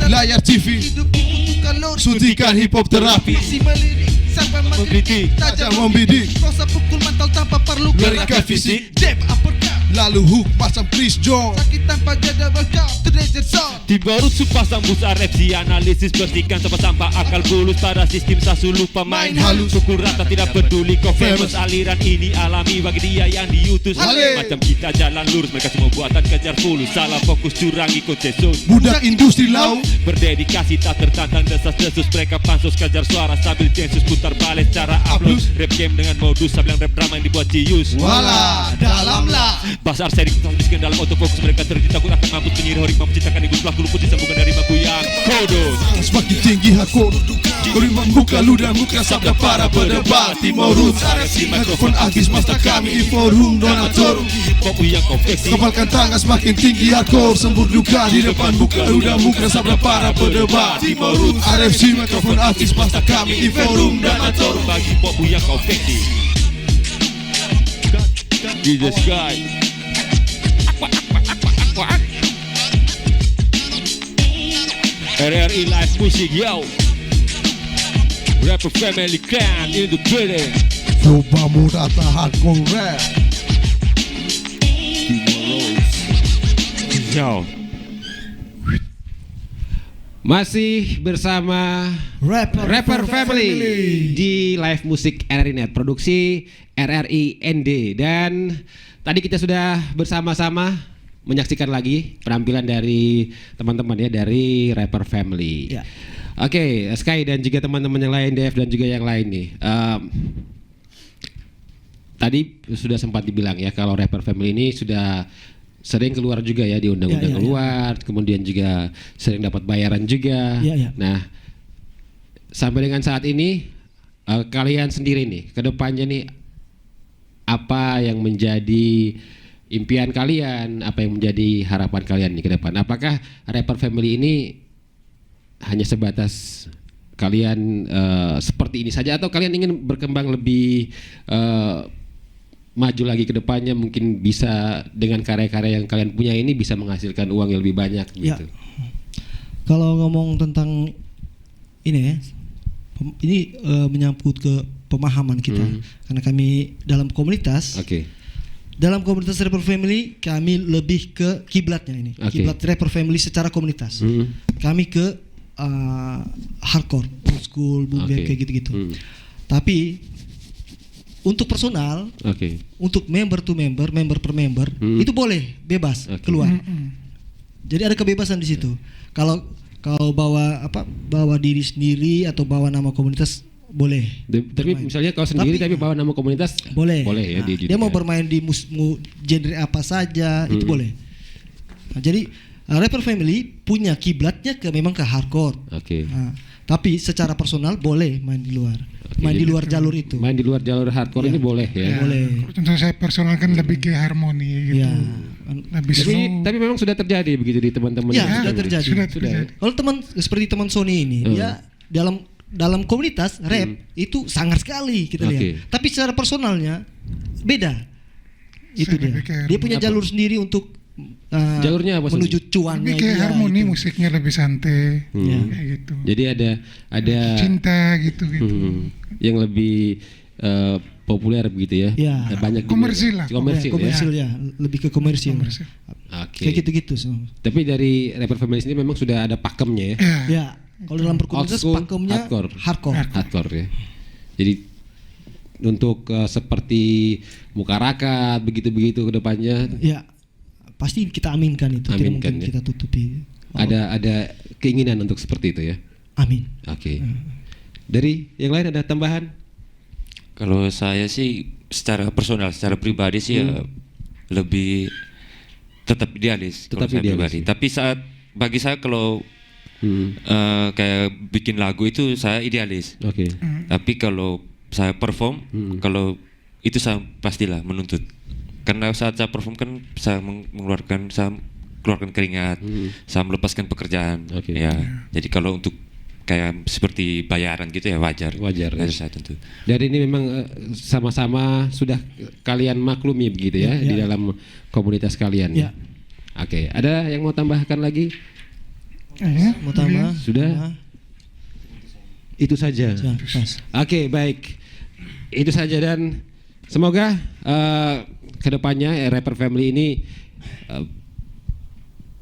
layar TV. Hidup butuh kalori. Suntikan hip hop terapi. Masih melirik sampai mengkritik. Tajam membidik. Prosa pukul mantal tanpa perlu Gerakan fisik. Jab uppercut. Lalu hook macam Chris John. Sakit tanpa jeda welcome to Desert Zone. Timur Roots supasang bus RFC analisis bersihkan sampah-sampah akal bulus pada sistem sasu lupa main halus. Pukul rata tidak peduli kau famous. Aliran ini alami bagi dia yang diutus. Macam kita jalan lurus mereka semua buatan kejar fulus. Salah fokus curang ikut Jesus. Budak industri lau Berdedikasi tak tertantang desas-desus. Mereka pansus kejar suara sambil census putar balik cara upload. Rap game dengan modus sabilang rap drama yang dibuat cius. Walah dalam lah. Pasar seri kita miskin dalam autofokus. Mereka terjun takut akan mampus penyihir horik menciptakan ego pelaku luput disambungkan dari maku yang kodos. Semakin tinggi hardcore. Kelima muka ludah muka sabda para berdebat. Timur Roots RFC mikrofon artis masta kami Forum Donator. Popu yang konveksi. Kepalkan tangan semakin tinggi hardcore sembur duka. Di depan buka ludah muka sabda para berdebat. Timur Roots RFC mikrofon artis masta kami Forum Donator. Bagi popu yang konveksi. Jesus Christ. RRI Live Music yo. Rapper Family Clan in the building. Coba murata hardcore rap. Yo. Masih bersama Rapper Family di Live Music RRI Net Produksi RRI ND. Dan tadi kita sudah bersama-sama menyaksikan lagi penampilan dari teman-teman ya dari Rapper Family. Ya. Oke, Sky dan juga teman-teman yang lain, Dev dan juga yang lain nih. Tadi sudah sempat dibilang ya kalau Rapper Family ini sudah sering keluar juga ya di undang-undang keluar, kemudian juga sering dapat bayaran juga. Nah, sampai dengan saat ini kalian sendiri nih, kedepannya nih apa yang menjadi impian kalian, apa yang menjadi harapan kalian nih ke depan? Apakah Rapper Family ini hanya sebatas kalian seperti ini saja atau kalian ingin berkembang lebih maju lagi ke depannya, mungkin bisa dengan karya-karya yang kalian punya ini bisa menghasilkan uang yang lebih banyak gitu? Kalau ngomong tentang ini ya, ini menyangkut ke pemahaman kita karena kami dalam komunitas. Dalam komunitas Rapper Family kami lebih ke kiblatnya ini, kiblat Rapper Family secara komunitas. Kami ke hardcore, old school, boom bap kayak gitu-gitu. Tapi untuk personal, untuk member to member, member per member itu boleh bebas keluar. Jadi ada kebebasan di situ. Kalau bawa diri sendiri atau bawa nama komunitas boleh. Tapi misalnya kalau sendiri tapi bawa nama komunitas boleh ya. Dia mau bermain di genre apa saja itu boleh. Nah, jadi Rapper Family punya kiblatnya memang ke hardcore. Tapi secara personal boleh main di luar. Main di luar jalur itu. Main di luar jalur hardcore ini boleh ya. Boleh. Untuk saya personal kan lebih ke harmoni gitu. Ya. Lebih slow. Tapi memang sudah terjadi begitu di teman-teman. Ya, yang sudah terjadi. Sudah. Kalau teman seperti teman Sony ini, dia dalam komunitas rap itu sangar sekali kita lihat. Tapi secara personalnya beda. Itu dia. Dia punya jalur sendiri untuk jalurnya apa menuju cuannya. Lebih kayak harmoni, musiknya lebih santai, kayak gitu. Jadi ada cinta gitu. Yang lebih populer begitu ya. Banyak komersil ya. Lebih ke komersil. Kayak gitu-gitu. Tapi dari Rapper Family sendiri memang sudah ada pakemnya ya. Ya. Kalau dalam perkomunitas pakemnya hardcore ya. Jadi untuk seperti Mukarakat begitu-begitu ke depannya. Ya. Pasti kita aminkan itu, tidak mungkin kita tutupi. Ada keinginan untuk seperti itu ya. Amin. Oke. Dari yang lain ada tambahan? Kalau saya sih secara personal, secara pribadi sih ya lebih tetap idealis. Tetap idealis. Pribadi. Tapi bagi saya kalau kayak bikin lagu itu saya idealis. Oke. Tapi kalau saya perform, kalau itu saya pastilah menuntut. Karena saat saya perform kan saya mengeluarkan keringat, saya melepaskan pekerjaan. Ya, jadi kalau untuk kayak seperti bayaran gitu ya wajar. Saya tentu. Dari ini memang sama-sama sudah kalian maklumi begitu ya di dalam komunitas kalian. Ya. Oke, ada yang mau tambahkan lagi? Mau tambah? Sudah. Itu saja. Oke, baik. Itu saja dan semoga kedepannya Rapper Family ini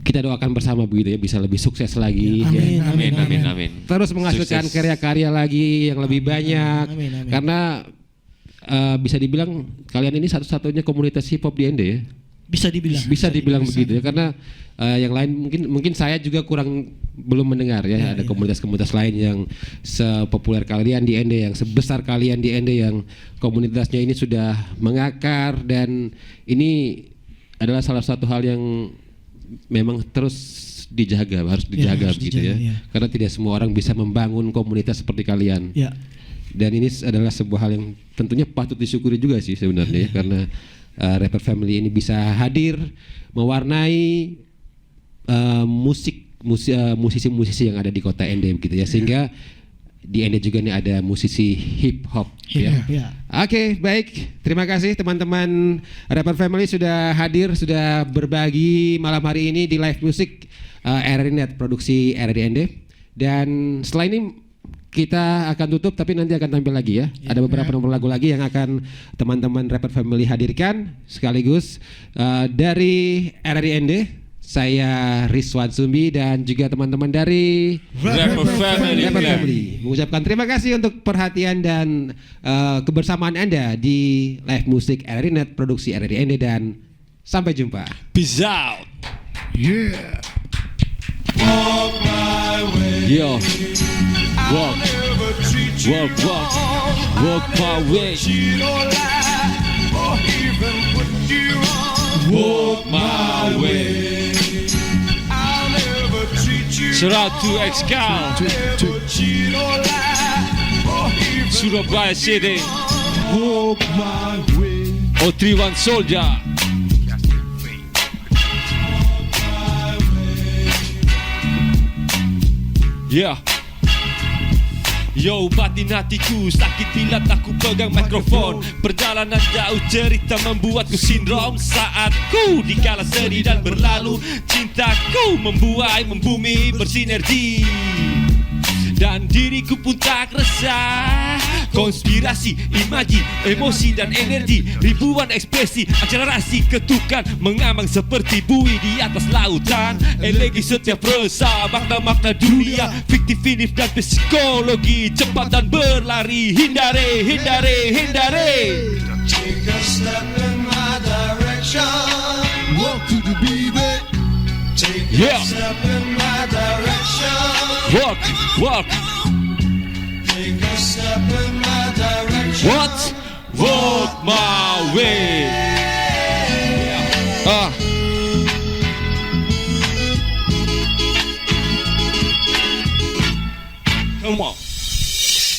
kita doakan bersama begitu ya bisa lebih sukses lagi. Amin. Terus menghasilkan karya-karya lagi yang lebih banyak. Karena bisa dibilang kalian ini satu-satunya komunitas hip hop di Ende ya. Bisa dibilang begitu ya karena yang lain mungkin saya juga belum mendengar ya ada komunitas-komunitas lain yang sepopuler kalian di Ende, yang sebesar kalian di Ende, yang komunitasnya ini sudah mengakar dan ini adalah salah satu hal yang memang terus harus dijaga begitu ya. Karena tidak semua orang bisa membangun komunitas seperti kalian. Dan ini adalah sebuah hal yang tentunya patut disyukuri juga sih sebenarnya ya, karena Rapper Family ini bisa hadir mewarnai musisi-musisi yang ada di kota Ende gitu ya, sehingga di Ende juga nih ada musisi hip hop ya. Oke, baik. Terima kasih teman-teman Rapper Family sudah hadir, sudah berbagi malam hari ini di live music RRI Net produksi RRI Ende. Dan setelah ini kita akan tutup tapi nanti akan tampil lagi ya. Ada beberapa nomor lagu lagi yang akan teman-teman Rapper Family hadirkan sekaligus dari RRI Ende. Saya Rizwan Sumbi dan juga teman-teman dari Rapper Family mengucapkan terima kasih untuk perhatian dan kebersamaan Anda di live music RRI Net produksi RRI Ende dan sampai jumpa. Peace out. Yeah. Walk my way. Yo. Walk my way. Walk my way. Shout out to X-Cal, Surabaya City. Walk my way. 031 Soldier. Yeah. Yo, batin hatiku sakit bila aku pegang mikrofon. Perjalanan jauh cerita membuatku sindrom. Saat ku dikala sedih dan berlalu, cintaku membuai, membumi, bersinergi. Dan diriku pun tak resah. Konspirasi, imaji, emosi dan energi. Ribuan ekspresi, akselerasi ketukan mengambang seperti buih di atas lautan. Elegi setiap resah, makna-makna dunia. Fiktif dan psikologi. Cepat dan berlari, hindari. Take a step in my direction. Walk to the beat. Take a step in my direction. Walk. Take a step in my direction. What? Walk my way.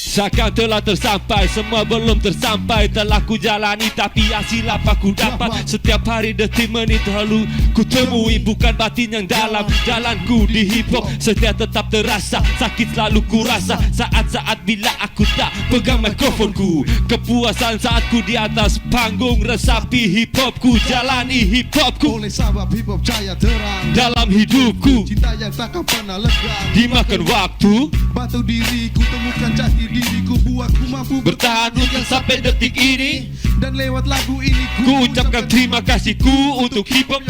Seakan telah tersampai, semua belum tersampai. Telah ku jalani tapi hasil apa ku dapat. Setiap hari detik menit lalu ku temui bukan batin yang dalam. Jalanku di hip hop setiap tetap terasa. Sakit selalu ku rasa saat-saat bila aku tak pegang mikrofonku. Kepuasan saat ku di atas panggung. Resapi hip hop ku, jalani hip hop ku. Oleh sebab hip hop cahaya terang dalam hidupku, cinta yang takkan pernah legang. dimakan waktu, Batu diriku, temukan jati diriku, buatku mampu bertahan untuk sampai detik ini. Dan lewat lagu ini Ku ucapkan terima kasihku untuk hip hop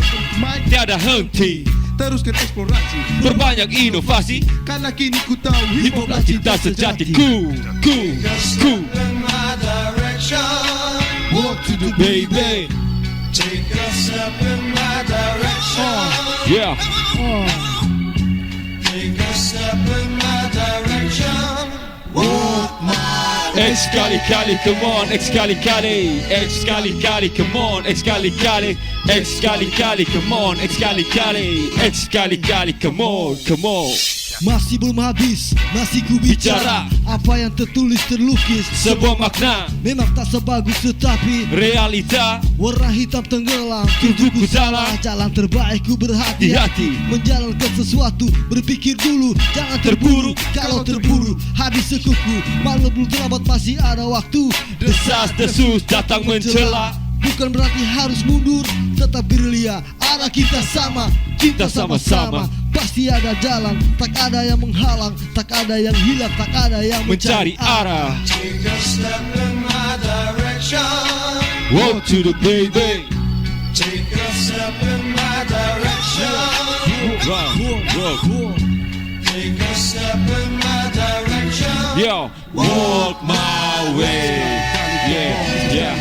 tiada henti. Teruskan eksplorasi, Berbanyak inovasi, karena kini ku tahu hip hop lah cinta sejatiku. Ku Walk to the baby, Take a step in my direction. yeah. Take a step in my direction. Walk my X kali-kali, come on, X kali-kali, X kali-kali, come on, X kali-kali, X kali-kali, come on, X kali-kali, X kali-kali, come on, come on. Masih belum habis, masih ku bicara. Apa yang tertulis terlukis Sebuah makna, memang tak sebagus tetapi realita, warna hitam tenggelam. tubuhku salah, Jalan terbaik ku berhati-hati hati-hati. menjalankan sesuatu, berpikir dulu, jangan terburu. Kalau terburu habis sekuku, malu belum terlambat, masih ada waktu. desas-desus datang mencela. Bukan berarti harus mundur, tetap gerilya. Arah kita sama, kita sama-sama. Pasti ada jalan, tak ada yang menghalang, tak ada yang hilang, tak ada yang Mencari arah, Take a step in my direction. walk to the baby. Take a step in my direction. Rock, rock. Take a step in my direction. Yo, walk my way. Yeah, yeah.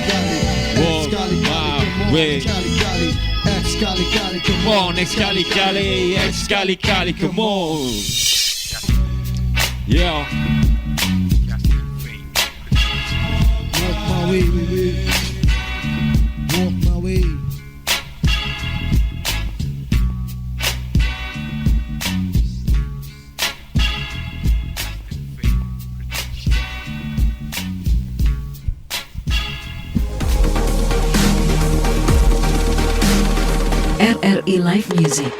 Walk my way. Kali-kali, X kali-kali, Come on, X kali-kali, X kali-kali, come on. Yeah. Walk my way, walk my way. RRI Live Music.